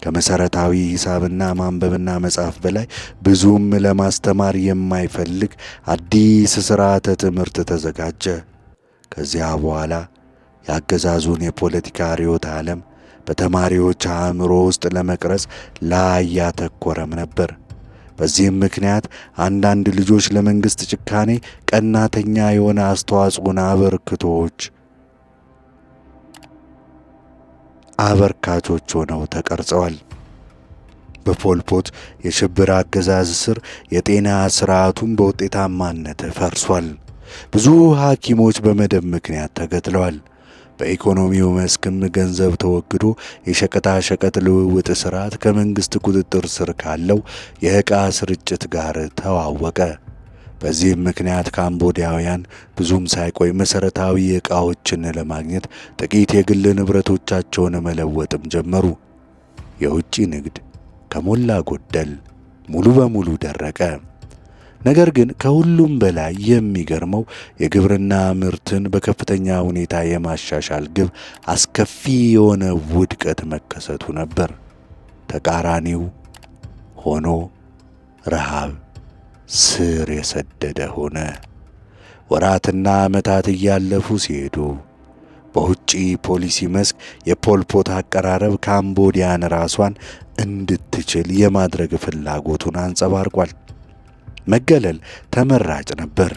ከመሰረታዊ ሂሳብና ማንበብና መጻፍ በላይ ብዙም ለማስተማር የማይፈልግ አዲስ ስርዓተ ትምህርት ተዘጋጀ። ከዚያ በኋላ የአገዛዙን የፖለቲካ ርዕዮተ ዓለም በተማሪዎች አእምሮ ውስጥ ለመቅረጽ ላይ ያተኮረም ነበር። በዚህም ምክንያት አንዳንድ ልጆች ለመንግስት ጭካኔ ቀናተኛ የሆነ አስተዋጽኦን አበርካቾች ሆነው ተቀርጸዋል። በፖልፖት የሽብር አገዛዝ ስር የጤና ስርዓቱን በውጤታማነት ፈርሷል። ብዙ ሐኪሞች በመደብ ምክንያት ተገድለዋል። በኢኮኖሚው መስክም ገንዘብ ተወግዶ የሸቀጣ ሸቀጥ ልውውጥ ስርዓት ከመንግስት ቁጥጥር ስር ካለው የዕቃ ስርጭት ጋር ተዋወቀ። በዚህም ምክንያት ካምቦዲያውያን ብዙም ሳይቆይ መሰረታዊ ዕቃዎችን ለማግኘት ጥቂት የግል ንብረቶቻቸውን መለወጥም ጀመሩ። የውጭ ንግድ ከሞላ ጎደል ሙሉ በሙሉ ደረቀ። ነገር ግን ከሁሉም በላይ የሚገርመው የግብርና ምርትን በከፍተኛ ሁኔታ የማሻሻል ግብ አስከፊ የሆነ ውድቀት መከሰቱ ነበር። ተቃራኒው ሆኖ ረሃብ ስር የሰደደ ሆነ። ወራትና ዓመታት እያለፉ ሲሄዱ በውጭ ፖሊሲ መስክ የፖልፖት አቀራረብ ካምቦዲያን ራሷን እንድትችል የማድረግ ፍላጎቱን አንጸባርቋል። መገለል ተመራጭ ነበር።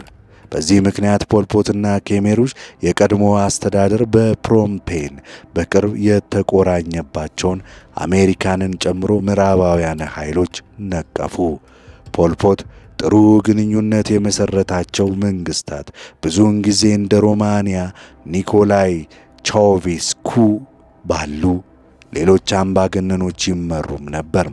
በዚህ ምክንያት ፖልፖትና ኬሜሩዥ የቀድሞ አስተዳደር በፕኖምፔን በቅርብ የተቆራኘባቸውን አሜሪካንን ጨምሮ ምዕራባውያን ኃይሎች ነቀፉ። ፖልፖት ጥሩ ግንኙነት የመሰረታቸው መንግስታት ብዙውን ጊዜ እንደ ሮማንያ ኒኮላይ ቻውሼስኩ ባሉ ሌሎች አምባገነኖች ይመሩም ነበር።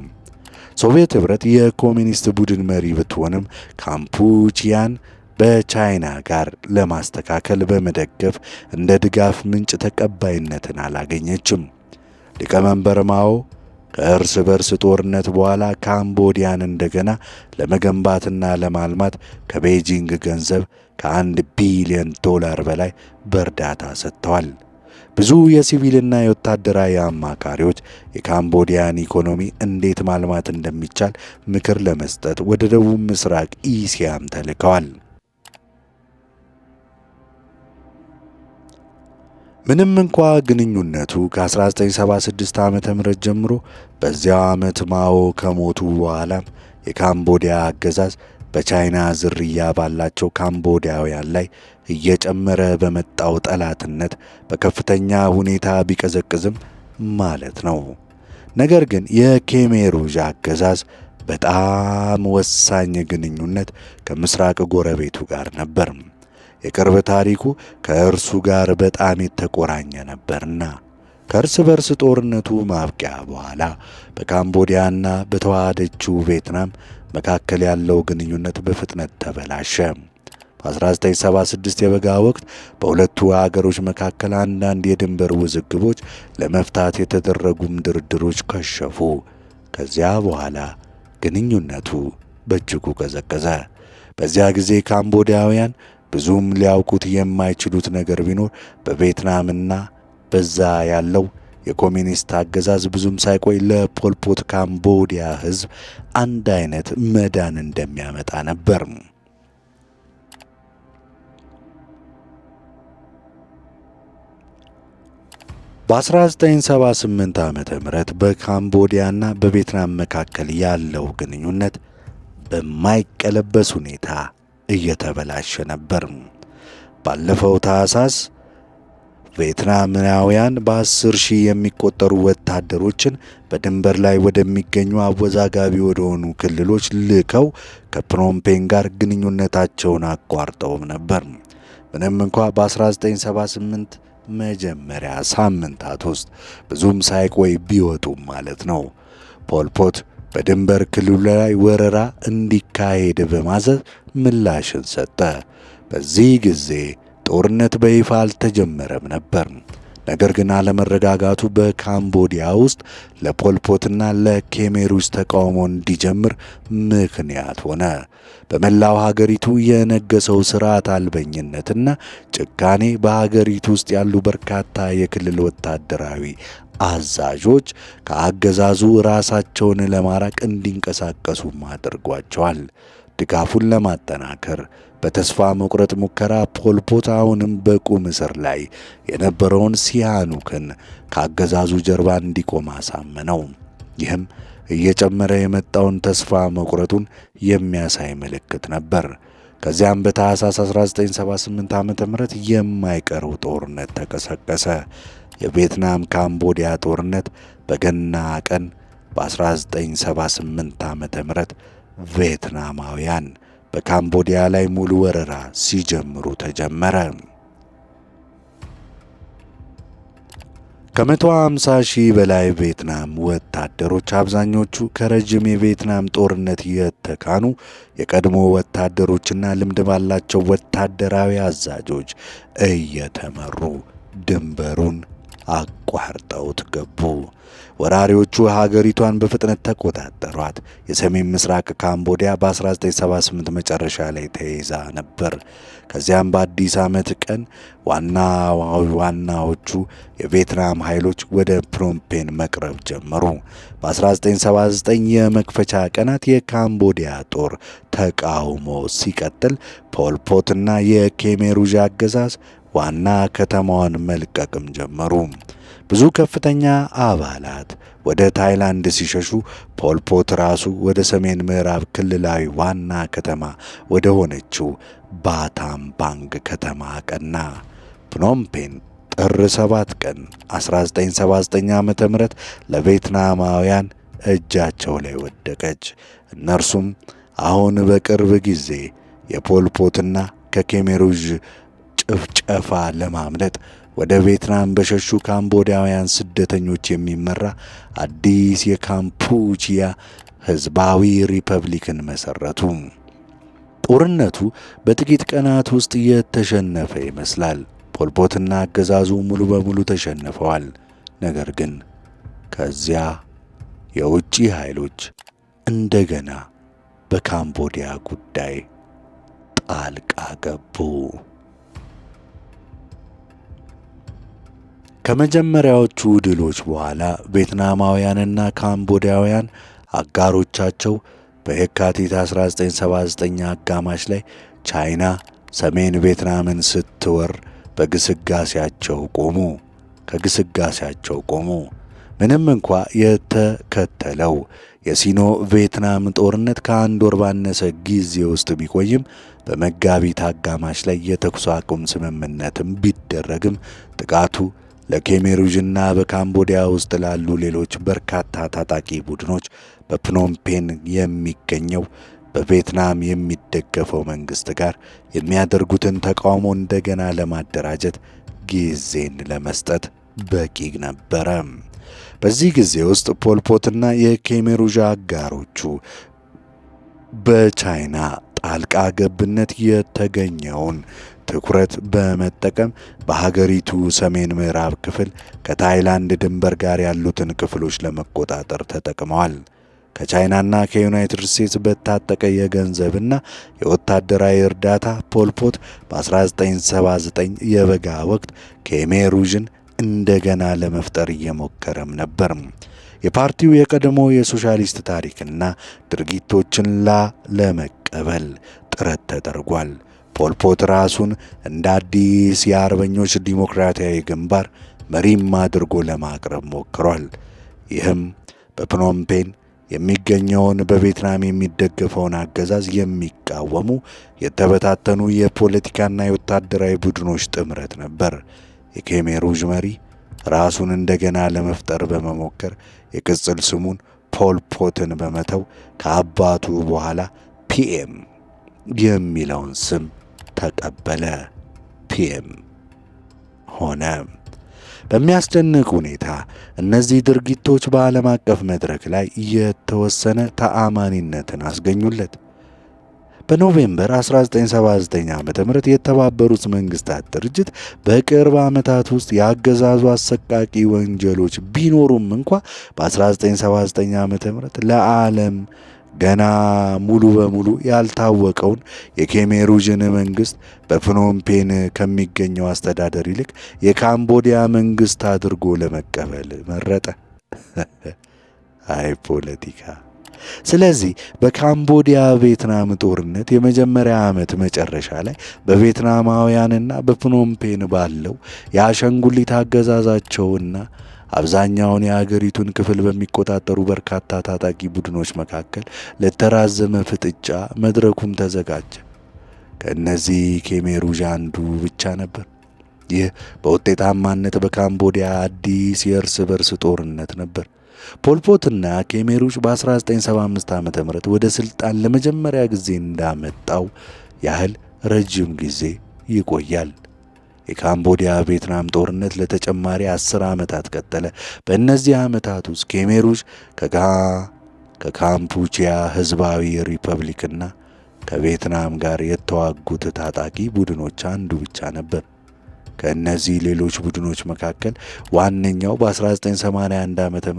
ሶቪየት ኅብረት የኮሚኒስት ቡድን መሪ ብትሆንም ካምፑቺያን በቻይና ጋር ለማስተካከል በመደገፍ እንደ ድጋፍ ምንጭ ተቀባይነትን አላገኘችም። ሊቀመንበር ማኦ ከእርስ በርስ ጦርነት በኋላ ካምቦዲያን እንደገና ለመገንባትና ለማልማት ከቤጂንግ ገንዘብ ከ1 ቢሊዮን ዶላር በላይ በእርዳታ ሰጥተዋል። ብዙ የሲቪልና የወታደራዊ አማካሪዎች የካምቦዲያን ኢኮኖሚ እንዴት ማልማት እንደሚቻል ምክር ለመስጠት ወደ ደቡብ ምስራቅ እስያም ተልከዋል። ምንም እንኳ ግንኙነቱ ከ1976 ዓ.ም ጀምሮ በዚያው ዓመት ማኦ ከሞቱ በኋላም የካምቦዲያ አገዛዝ በቻይና ዝርያ ባላቸው ካምቦዲያውያን ላይ እየጨመረ በመጣው ጠላትነት በከፍተኛ ሁኔታ ቢቀዘቅዝም ማለት ነው። ነገር ግን የኬሜሩዥ አገዛዝ በጣም ወሳኝ ግንኙነት ከምስራቅ ጎረቤቱ ጋር ነበር። የቅርብ ታሪኩ ከእርሱ ጋር በጣም የተቆራኘ ነበርና ከእርስ በርስ ጦርነቱ ማብቂያ በኋላ በካምቦዲያና በተዋሃደችው ቪየትናም መካከል ያለው ግንኙነት በፍጥነት ተበላሸ። በ1976 የበጋ ወቅት በሁለቱ አገሮች መካከል አንዳንድ የድንበር ውዝግቦች ለመፍታት የተደረጉም ድርድሮች ከሸፉ። ከዚያ በኋላ ግንኙነቱ በእጅጉ ቀዘቀዘ። በዚያ ጊዜ ካምቦዲያውያን ብዙም ሊያውቁት የማይችሉት ነገር ቢኖር በቪየትናምና በዛ ያለው የኮሚኒስት አገዛዝ ብዙም ሳይቆይ ለፖልፖት ካምቦዲያ ሕዝብ አንድ አይነት መዳን እንደሚያመጣ ነበር። በ1978 ዓመተ ምህረት በካምቦዲያና በቪየትናም መካከል ያለው ግንኙነት በማይቀለበስ ሁኔታ እየተበላሸ ነበር። ባለፈው ታህሳስ ቪየትናማውያን በ10 ሺህ የሚቆጠሩ ወታደሮችን በድንበር ላይ ወደሚገኙ አወዛጋቢ ወደሆኑ ክልሎች ልከው ከፕኖምፔን ጋር ግንኙነታቸውን አቋርጠውም ነበር። ምንም እንኳ በ1978 መጀመሪያ ሳምንታት ውስጥ ብዙም ሳይቆይ ቢወጡም ማለት ነው። ፖልፖት በድንበር ክልሉ ላይ ወረራ እንዲካሄድ በማዘዝ ምላሽን ሰጠ። በዚህ ጊዜ ጦርነት በይፋ አልተጀመረም ነበር። ነገር ግን አለመረጋጋቱ በካምቦዲያ ውስጥ ለፖልፖትና ለኬሜሩዥ ተቃውሞ እንዲጀምር ምክንያት ሆነ። በመላው ሀገሪቱ የነገሰው ስርዓት አልበኝነትና ጭካኔ በሀገሪቱ ውስጥ ያሉ በርካታ የክልል ወታደራዊ አዛዦች ከአገዛዙ ራሳቸውን ለማራቅ እንዲንቀሳቀሱም አድርጓቸዋል። ድጋፉን ለማጠናከር በተስፋ መቁረጥ ሙከራ ፖልፖት አሁንም በቁም እስር ላይ የነበረውን ሲሃኑክን ከአገዛዙ ጀርባ እንዲቆም አሳመነው። ይህም እየጨመረ የመጣውን ተስፋ መቁረጡን የሚያሳይ ምልክት ነበር። ከዚያም በታህሳስ 1978 ዓ.ም የማይቀረው ጦርነት ተቀሰቀሰ። የቪየትናም ካምቦዲያ ጦርነት በገና ቀን በ1978 ዓ.ም ቪየትናማውያን በካምቦዲያ ላይ ሙሉ ወረራ ሲጀምሩ ተጀመረ። ከ150 ሺህ በላይ ቪየትናም ወታደሮች፣ አብዛኞቹ ከረጅም የቪየትናም ጦርነት የተካኑ የቀድሞ ወታደሮችና ልምድ ባላቸው ወታደራዊ አዛዦች እየተመሩ ድንበሩን አቋርጠውት ገቡ። ወራሪዎቹ ሀገሪቷን በፍጥነት ተቆጣጠሯት። የሰሜን ምስራቅ ካምቦዲያ በ1978 መጨረሻ ላይ ተይዛ ነበር። ከዚያም በአዲስ ዓመት ቀን ዋናዎቹ የቪየትናም ኃይሎች ወደ ፕኖምፔን መቅረብ ጀመሩ። በ1979 የመክፈቻ ቀናት የካምቦዲያ ጦር ተቃውሞ ሲቀጥል ፖልፖትና የኬሜሩዥ አገዛዝ ዋና ከተማዋን መልቀቅም ጀመሩ። ብዙ ከፍተኛ አባላት ወደ ታይላንድ ሲሸሹ ፖልፖት ራሱ ወደ ሰሜን ምዕራብ ክልላዊ ዋና ከተማ ወደ ሆነችው ባታምባንግ ከተማ አቀና። ፕኖምፔን ጥር 7 ቀን 1979 ዓ.ም ለቬትናማውያን እጃቸው ላይ ወደቀች። እነርሱም አሁን በቅርብ ጊዜ የፖልፖትና ከኬሜሩዥ ጭፍጨፋ ለማምለጥ ወደ ቬትናም በሸሹ ካምቦዲያውያን ስደተኞች የሚመራ አዲስ የካምፑቺያ ሕዝባዊ ሪፐብሊክን መሠረቱ። ጦርነቱ በጥቂት ቀናት ውስጥ የተሸነፈ ይመስላል። ፖልፖትና አገዛዙ ሙሉ በሙሉ ተሸንፈዋል። ነገር ግን ከዚያ የውጭ ኃይሎች እንደገና በካምቦዲያ ጉዳይ ጣልቃ ገቡ። ከመጀመሪያዎቹ ድሎች በኋላ ቬትናማውያንና ካምቦዲያውያን አጋሮቻቸው በየካቲት 1979 አጋማሽ ላይ ቻይና ሰሜን ቬትናምን ስትወር ከግስጋሴያቸው ቆሙ። ምንም እንኳ የተከተለው የሲኖ ቬትናም ጦርነት ከአንድ ወር ባነሰ ጊዜ ውስጥ ቢቆይም በመጋቢት አጋማሽ ላይ የተኩስ አቁም ስምምነትም ቢደረግም ጥቃቱ ለኬሜሩዥና በካምቦዲያ ውስጥ ላሉ ሌሎች በርካታ ታጣቂ ቡድኖች በፕኖምፔን የሚገኘው በቬትናም የሚደገፈው መንግሥት ጋር የሚያደርጉትን ተቃውሞ እንደገና ለማደራጀት ጊዜን ለመስጠት በቂ ነበረ። በዚህ ጊዜ ውስጥ ፖልፖትና የኬሜሩዥ አጋሮቹ በቻይና ጣልቃ ገብነት የተገኘውን ትኩረት በመጠቀም በሀገሪቱ ሰሜን ምዕራብ ክፍል ከታይላንድ ድንበር ጋር ያሉትን ክፍሎች ለመቆጣጠር ተጠቅመዋል። ከቻይናና ከዩናይትድ ስቴትስ በታጠቀ የገንዘብና የወታደራዊ እርዳታ ፖልፖት በ1979 የበጋ ወቅት ኬሜሩዥን እንደገና ለመፍጠር እየሞከረም ነበር። የፓርቲው የቀድሞ የሶሻሊስት ታሪክና ድርጊቶችን ለመቀበል ጥረት ተደርጓል። ፖልፖት ራሱን እንደ አዲስ የአርበኞች ዲሞክራሲያዊ ግንባር መሪም አድርጎ ለማቅረብ ሞክሯል። ይህም በፕኖምፔን የሚገኘውን በቬትናም የሚደገፈውን አገዛዝ የሚቃወሙ የተበታተኑ የፖለቲካና የወታደራዊ ቡድኖች ጥምረት ነበር። የኬሜሩዥ መሪ ራሱን እንደገና ለመፍጠር በመሞከር የቅጽል ስሙን ፖልፖትን በመተው ከአባቱ በኋላ ፒኤም የሚለውን ስም ተቀበለ። ፒኤም ሆነ። በሚያስደንቅ ሁኔታ እነዚህ ድርጊቶች በዓለም አቀፍ መድረክ ላይ የተወሰነ ተአማኒነትን አስገኙለት። በኖቬምበር 1979 ዓ.ም የተባበሩት መንግስታት ድርጅት በቅርብ ዓመታት ውስጥ የአገዛዙ አሰቃቂ ወንጀሎች ቢኖሩም እንኳ በ1979 ዓ.ም ለዓለም ገና ሙሉ በሙሉ ያልታወቀውን የኬሜሩዥን መንግስት በፕኖምፔን ከሚገኘው አስተዳደር ይልቅ የካምቦዲያ መንግስት አድርጎ ለመቀበል መረጠ። አይ ፖለቲካ! ስለዚህ በካምቦዲያ ቬትናም ጦርነት የመጀመሪያ ዓመት መጨረሻ ላይ በቬትናማውያንና በፕኖምፔን ባለው የአሻንጉሊት አገዛዛቸውና አብዛኛውን የአገሪቱን ክፍል በሚቆጣጠሩ በርካታ ታጣቂ ቡድኖች መካከል ለተራዘመ ፍጥጫ መድረኩም ተዘጋጀ። ከእነዚህ ኬሜሩዥ አንዱ ብቻ ነበር። ይህ በውጤታማነት በካምቦዲያ አዲስ የእርስ በርስ ጦርነት ነበር። ፖልፖትና ኬሜሩዥ በ1975 ዓ.ም ወደ ሥልጣን ለመጀመሪያ ጊዜ እንዳመጣው ያህል ረጅም ጊዜ ይቆያል። የካምቦዲያ ቬትናም ጦርነት ለተጨማሪ 10 ዓመታት ቀጠለ። በእነዚህ ዓመታት ውስጥ ኬሜሩዥ ከካምፑቺያ ሕዝባዊ ሪፐብሊክና ከቬትናም ጋር የተዋጉት ታጣቂ ቡድኖች አንዱ ብቻ ነበር። ከእነዚህ ሌሎች ቡድኖች መካከል ዋነኛው በ1981 ዓ.ም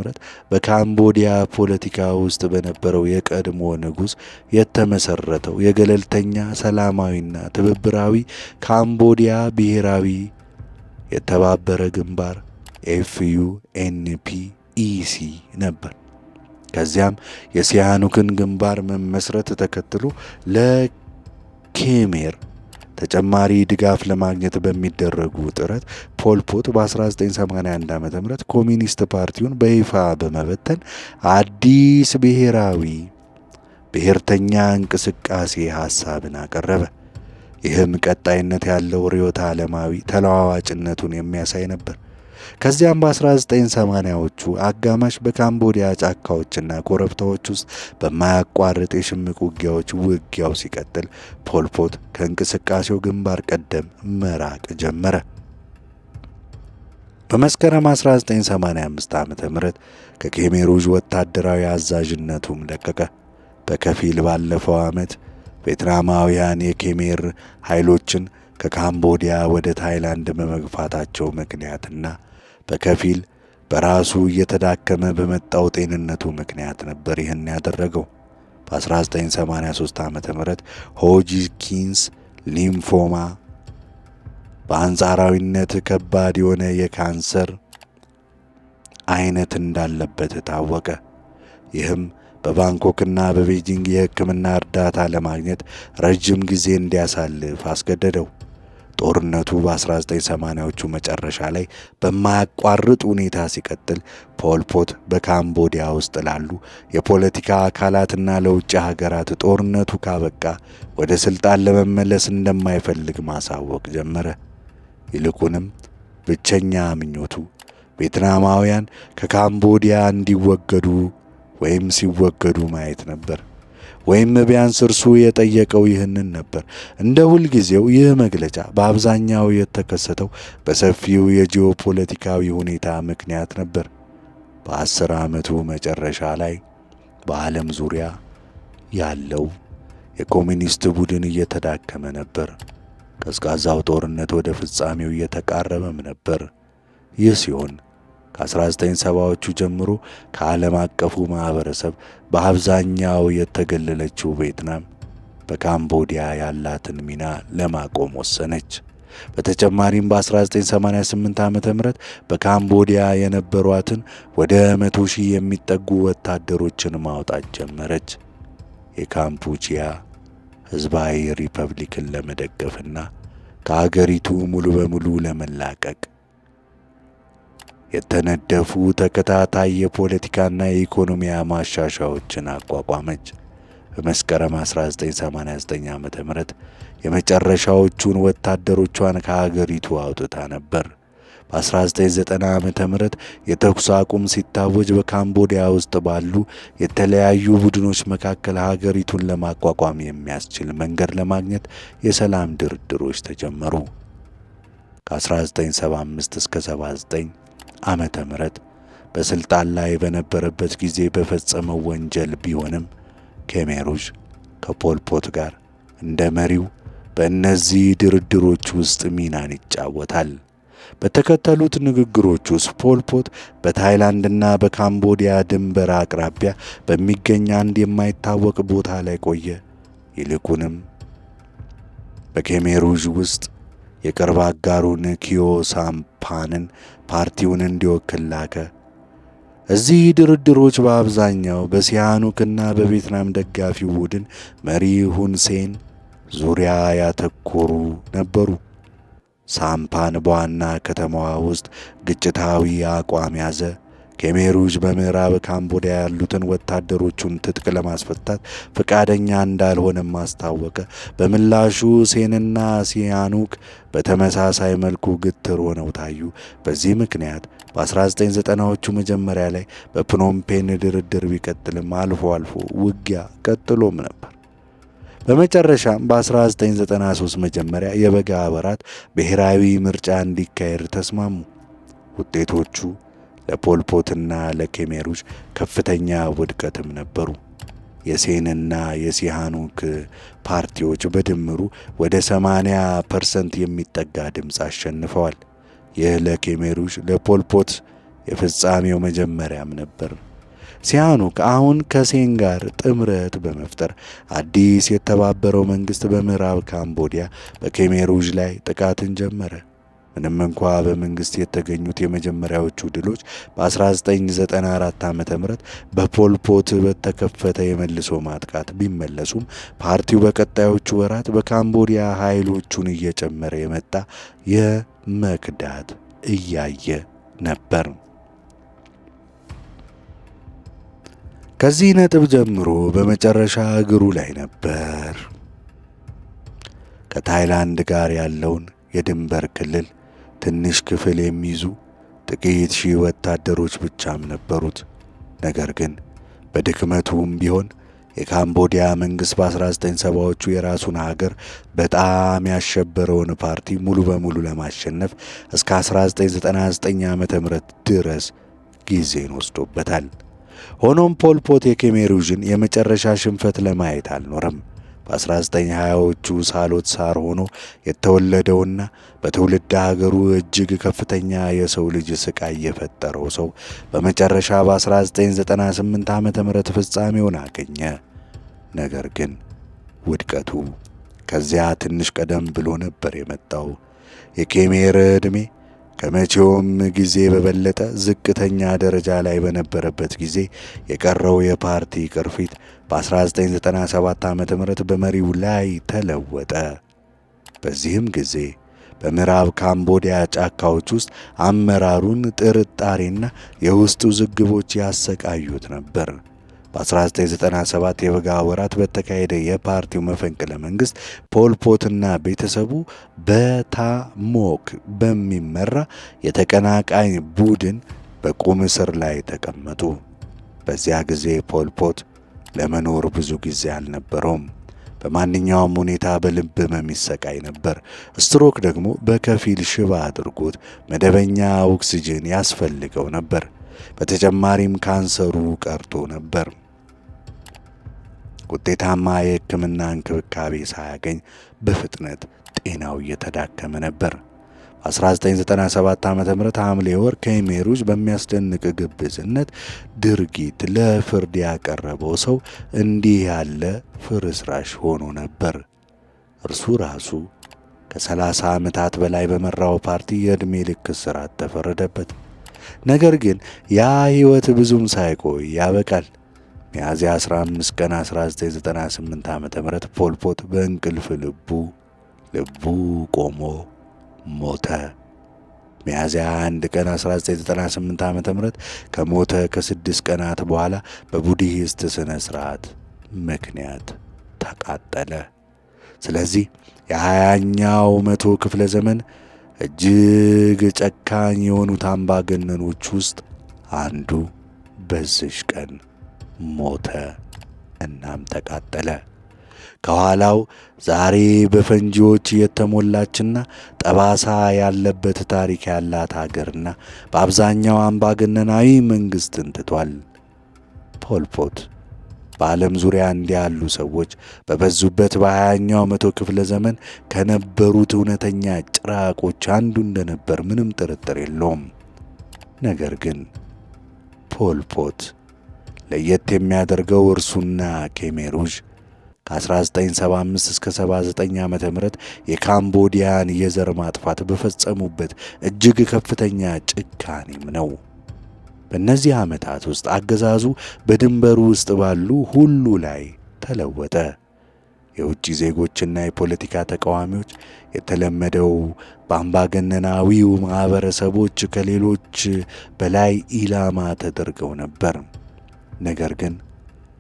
በካምቦዲያ ፖለቲካ ውስጥ በነበረው የቀድሞ ንጉሥ የተመሠረተው የገለልተኛ ሰላማዊና ትብብራዊ ካምቦዲያ ብሔራዊ የተባበረ ግንባር FUNPEC ነበር። ከዚያም የሲያኑክን ግንባር መመስረት ተከትሎ ለኬሜር ተጨማሪ ድጋፍ ለማግኘት በሚደረጉ ጥረት ፖልፖት በ1981 ዓ.ም ኮሚኒስት ፓርቲውን በይፋ በመበተን አዲስ ብሔርተኛ እንቅስቃሴ ሐሳብን አቀረበ። ይህም ቀጣይነት ያለው ርዕዮተ ዓለማዊ ተለዋዋጭነቱን የሚያሳይ ነበር። ከዚያም በ1980ዎቹ አጋማሽ በካምቦዲያ ጫካዎችና ኮረብታዎች ውስጥ በማያቋርጥ የሽምቅ ውጊያው ሲቀጥል ፖልፖት ከእንቅስቃሴው ግንባር ቀደም መራቅ ጀመረ። በመስከረም 1985 ዓ.ም ከኬሜሩዥ ወታደራዊ አዛዥነቱም ለቀቀ። በከፊል ባለፈው ዓመት ቬትናማውያን የኬሜር ኃይሎችን ከካምቦዲያ ወደ ታይላንድ በመግፋታቸው ምክንያትና በከፊል በራሱ እየተዳከመ በመጣው ጤንነቱ ምክንያት ነበር ይህን ያደረገው። በ1983 ዓ.ም ሆጂኪንስ ሊምፎማ በአንጻራዊነት ከባድ የሆነ የካንሰር አይነት እንዳለበት ታወቀ። ይህም በባንኮክና በቤጂንግ የሕክምና እርዳታ ለማግኘት ረጅም ጊዜ እንዲያሳልፍ አስገደደው። ጦርነቱ በ1980ዎቹ መጨረሻ ላይ በማያቋርጥ ሁኔታ ሲቀጥል ፖልፖት በካምቦዲያ ውስጥ ላሉ የፖለቲካ አካላትና ለውጭ ሀገራት ጦርነቱ ካበቃ ወደ ሥልጣን ለመመለስ እንደማይፈልግ ማሳወቅ ጀመረ። ይልቁንም ብቸኛ ምኞቱ ቬትናማውያን ከካምቦዲያ እንዲወገዱ ወይም ሲወገዱ ማየት ነበር። ወይም ቢያንስ እርሱ የጠየቀው ይህንን ነበር። እንደ ሁልጊዜው ይህ መግለጫ በአብዛኛው የተከሰተው በሰፊው የጂኦፖለቲካዊ ሁኔታ ምክንያት ነበር። በ10 ዓመቱ መጨረሻ ላይ በዓለም ዙሪያ ያለው የኮሚኒስት ቡድን እየተዳከመ ነበር። ቀዝቃዛው ጦርነት ወደ ፍጻሜው እየተቃረበም ነበር። ይህ ሲሆን ከ1970ዎቹ ጀምሮ ከዓለም አቀፉ ማኅበረሰብ በአብዛኛው የተገለለችው ቬትናም በካምቦዲያ ያላትን ሚና ለማቆም ወሰነች። በተጨማሪም በ1988 ዓ.ም በካምቦዲያ የነበሯትን ወደ 100,000 የሚጠጉ ወታደሮችን ማውጣት ጀመረች። የካምፑቺያ ሕዝባዊ ሪፐብሊክን ለመደገፍና ከአገሪቱ ሙሉ በሙሉ ለመላቀቅ የተነደፉ ተከታታይ የፖለቲካና የኢኮኖሚ ማሻሻያዎችን አቋቋመች። በመስከረም 1989 ዓ.ም የመጨረሻዎቹን ወታደሮቿን ከአገሪቱ አውጥታ ነበር። በ1990 ዓ.ም የተኩስ አቁም ሲታወጅ በካምቦዲያ ውስጥ ባሉ የተለያዩ ቡድኖች መካከል ሀገሪቱን ለማቋቋም የሚያስችል መንገድ ለማግኘት የሰላም ድርድሮች ተጀመሩ። ከ1975 እስከ 79 ዓመተ ምህረት በስልጣን ላይ በነበረበት ጊዜ በፈጸመው ወንጀል ቢሆንም ኬሜሩዥ ከፖልፖት ጋር እንደ መሪው በእነዚህ ድርድሮች ውስጥ ሚናን ይጫወታል። በተከተሉት ንግግሮች ውስጥ ፖልፖት በታይላንድና በካምቦዲያ ድንበር አቅራቢያ በሚገኝ አንድ የማይታወቅ ቦታ ላይ ቆየ። ይልቁንም በኬሜሩዥ ውስጥ የቅርብ አጋሩን ኪዮ ሳምፓንን ፓርቲውን እንዲወክል ላከ። እዚህ ድርድሮች በአብዛኛው በሲያኑክና በቬትናም ደጋፊው ቡድን መሪ ሁን ሴን ዙሪያ ያተኮሩ ነበሩ። ሳምፓን በዋና ከተማዋ ውስጥ ግጭታዊ አቋም ያዘ። ኬሜሩዥ በምዕራብ ካምቦዲያ ያሉትን ወታደሮቹን ትጥቅ ለማስፈታት ፈቃደኛ እንዳልሆነም አስታወቀ። በምላሹ ሴንና ሲያኑክ በተመሳሳይ መልኩ ግትር ሆነው ታዩ። በዚህ ምክንያት በ1990ዎቹ መጀመሪያ ላይ በፕኖምፔን ድርድር ቢቀጥልም አልፎ አልፎ ውጊያ ቀጥሎም ነበር። በመጨረሻም በ1993 መጀመሪያ የበጋ ወራት ብሔራዊ ምርጫ እንዲካሄድ ተስማሙ። ውጤቶቹ ለፖልፖትና ለኬሜሩዥ ከፍተኛ ውድቀትም ነበሩ። የሴንና የሲያኑክ ፓርቲዎች በድምሩ ወደ 80% የሚጠጋ ድምፅ አሸንፈዋል። ይህ ለኬሜሩዥ ለፖልፖት የፍጻሜው መጀመሪያም ነበር። ሲያኑክ አሁን ከሴን ጋር ጥምረት በመፍጠር አዲስ የተባበረው መንግሥት በምዕራብ ካምቦዲያ በኬሜሩዥ ላይ ጥቃትን ጀመረ። ምንም እንኳ በመንግስት የተገኙት የመጀመሪያዎቹ ድሎች በ1994 ዓ.ም በፖል ፖት በተከፈተ የመልሶ ማጥቃት ቢመለሱም ፓርቲው በቀጣዮቹ ወራት በካምቦዲያ ኃይሎቹን እየጨመረ የመጣ የመክዳት እያየ ነበር። ከዚህ ነጥብ ጀምሮ በመጨረሻ እግሩ ላይ ነበር። ከታይላንድ ጋር ያለውን የድንበር ክልል ትንሽ ክፍል የሚይዙ ጥቂት ሺህ ወታደሮች ብቻም ነበሩት። ነገር ግን በድክመቱም ቢሆን የካምቦዲያ መንግሥት በ1970ዎቹ የራሱን ሀገር በጣም ያሸበረውን ፓርቲ ሙሉ በሙሉ ለማሸነፍ እስከ 1999 ዓ.ም ድረስ ጊዜን ወስዶበታል። ሆኖም ፖል ፖት የኬሜሩዥን የመጨረሻ ሽንፈት ለማየት አልኖረም። በ1920ዎቹ ሳሎት ሳር ሆኖ የተወለደውና በትውልድ ሀገሩ እጅግ ከፍተኛ የሰው ልጅ ስቃይ የፈጠረው ሰው በመጨረሻ በ1998 ዓ.ም ፍጻሜውን አገኘ። ነገር ግን ውድቀቱ ከዚያ ትንሽ ቀደም ብሎ ነበር የመጣው። የኬሜር ዕድሜ ከመቼውም ጊዜ በበለጠ ዝቅተኛ ደረጃ ላይ በነበረበት ጊዜ የቀረው የፓርቲ ቅርፊት በ1997 ዓ.ም በመሪው ላይ ተለወጠ። በዚህም ጊዜ በምዕራብ ካምቦዲያ ጫካዎች ውስጥ አመራሩን ጥርጣሬና የውስጥ ውዝግቦች ያሰቃዩት ነበር። በ1997 የበጋ ወራት በተካሄደ የፓርቲው መፈንቅለ መንግሥት ፖል ፖትና ቤተሰቡ በታሞክ በሚመራ የተቀናቃኝ ቡድን በቁም እስር ላይ ተቀመጡ። በዚያ ጊዜ ፖል ፖት ለመኖር ብዙ ጊዜ አልነበረውም። በማንኛውም ሁኔታ በልብ ህመም ይሰቃይ ነበር። ስትሮክ ደግሞ በከፊል ሽባ አድርጎት መደበኛ ኦክሲጅን ያስፈልገው ነበር። በተጨማሪም ካንሰሩ ቀርቶ ነበር። ውጤታማ የሕክምና እንክብካቤ ሳያገኝ በፍጥነት ጤናው እየተዳከመ ነበር። 1997 ዓ.ም ሐምሌ ወር ኬሜሩዥ በሚያስደንቅ ግብዝነት ድርጊት ለፍርድ ያቀረበው ሰው እንዲህ ያለ ፍርስራሽ ሆኖ ነበር። እርሱ ራሱ ከ30 ዓመታት በላይ በመራው ፓርቲ የዕድሜ ልክ እስራት ተፈረደበት። ነገር ግን ያ ሕይወት ብዙም ሳይቆይ ያበቃል። ሚያዝያ 15 ቀን 1998 ዓ.ም ፖል ፖት በእንቅልፍ ልቡ ቆሞ ሞተ። ሚያዝያ 1 ቀን 1998 ዓ.ም ከሞተ ከ6 ቀናት በኋላ በቡድሂስት ሥነ ሥርዓት ምክንያት ተቃጠለ። ስለዚህ የ20ኛው መቶ ክፍለ ዘመን እጅግ ጨካኝ የሆኑት አምባገነኖች ውስጥ አንዱ በዚሽ ቀን ሞተ እናም ተቃጠለ። ከኋላው ዛሬ በፈንጂዎች የተሞላችና ጠባሳ ያለበት ታሪክ ያላት ሀገርና በአብዛኛው አምባገነናዊ መንግሥትን ትቷል። ፖል ፖት በዓለም ዙሪያ እንዲህ ያሉ ሰዎች በበዙበት በ20ኛው መቶ ክፍለ ዘመን ከነበሩት እውነተኛ ጭራቆች አንዱ እንደነበር ምንም ጥርጥር የለውም። ነገር ግን ፖል ፖት ለየት የሚያደርገው እርሱና ኬሜሩዥ ከ1975 እስከ 79 ዓ.ም የካምቦዲያን የዘር ማጥፋት በፈጸሙበት እጅግ ከፍተኛ ጭካኔም ነው። በእነዚህ ዓመታት ውስጥ አገዛዙ በድንበሩ ውስጥ ባሉ ሁሉ ላይ ተለወጠ። የውጭ ዜጎችና የፖለቲካ ተቃዋሚዎች የተለመደው በአምባገነናዊው ማኅበረሰቦች ከሌሎች በላይ ኢላማ ተደርገው ነበር። ነገር ግን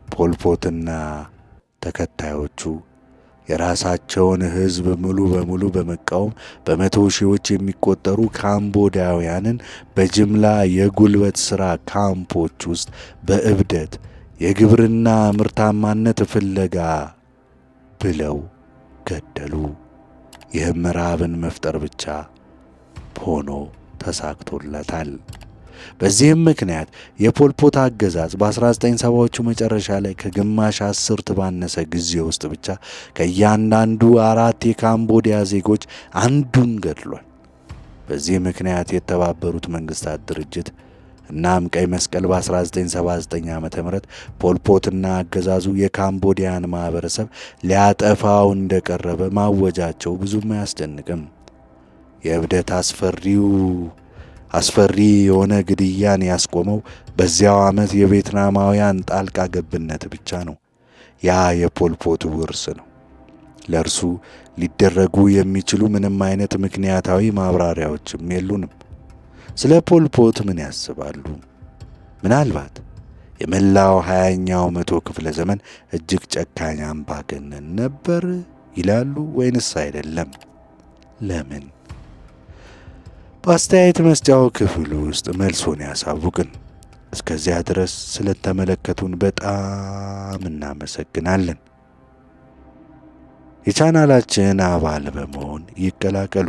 ፖል ፖትና ተከታዮቹ የራሳቸውን ሕዝብ ሙሉ በሙሉ በመቃወም በመቶ ሺዎች የሚቆጠሩ ካምቦዲያውያንን በጅምላ የጉልበት ሥራ ካምፖች ውስጥ በእብደት የግብርና ምርታማነት ፍለጋ ብለው ገደሉ። ይህም ረሃብን መፍጠር ብቻ ሆኖ ተሳክቶለታል። በዚህም ምክንያት የፖል ፖት አገዛዝ በ1970ዎቹ መጨረሻ ላይ ከግማሽ አስርት ባነሰ ጊዜ ውስጥ ብቻ ከእያንዳንዱ 4 የካምቦዲያ ዜጎች አንዱን ገድሏል። በዚህ ምክንያት የተባበሩት መንግስታት ድርጅት እናም ቀይ መስቀል በ1979 ዓ.ም ፖል ፖትና አገዛዙ የካምቦዲያን ማኅበረሰብ ሊያጠፋው እንደቀረበ ማወጃቸው ብዙም አያስደንቅም። የእብደት አስፈሪ የሆነ ግድያን ያስቆመው በዚያው ዓመት የቬትናማውያን ጣልቃ ገብነት ብቻ ነው። ያ የፖልፖት ውርስ ነው። ለእርሱ ሊደረጉ የሚችሉ ምንም አይነት ምክንያታዊ ማብራሪያዎችም የሉንም። ስለ ፖልፖት ምን ያስባሉ? ምናልባት የመላው 20ኛው መቶ ክፍለ ዘመን እጅግ ጨካኝ አምባገነን ነበር ይላሉ ወይንስ አይደለም? ለምን? በአስተያየት መስጫው ክፍል ውስጥ መልሶን ያሳውቅን። እስከዚያ ድረስ ስለተመለከቱን በጣም እናመሰግናለን። የቻናላችን አባል በመሆን ይቀላቀሉ።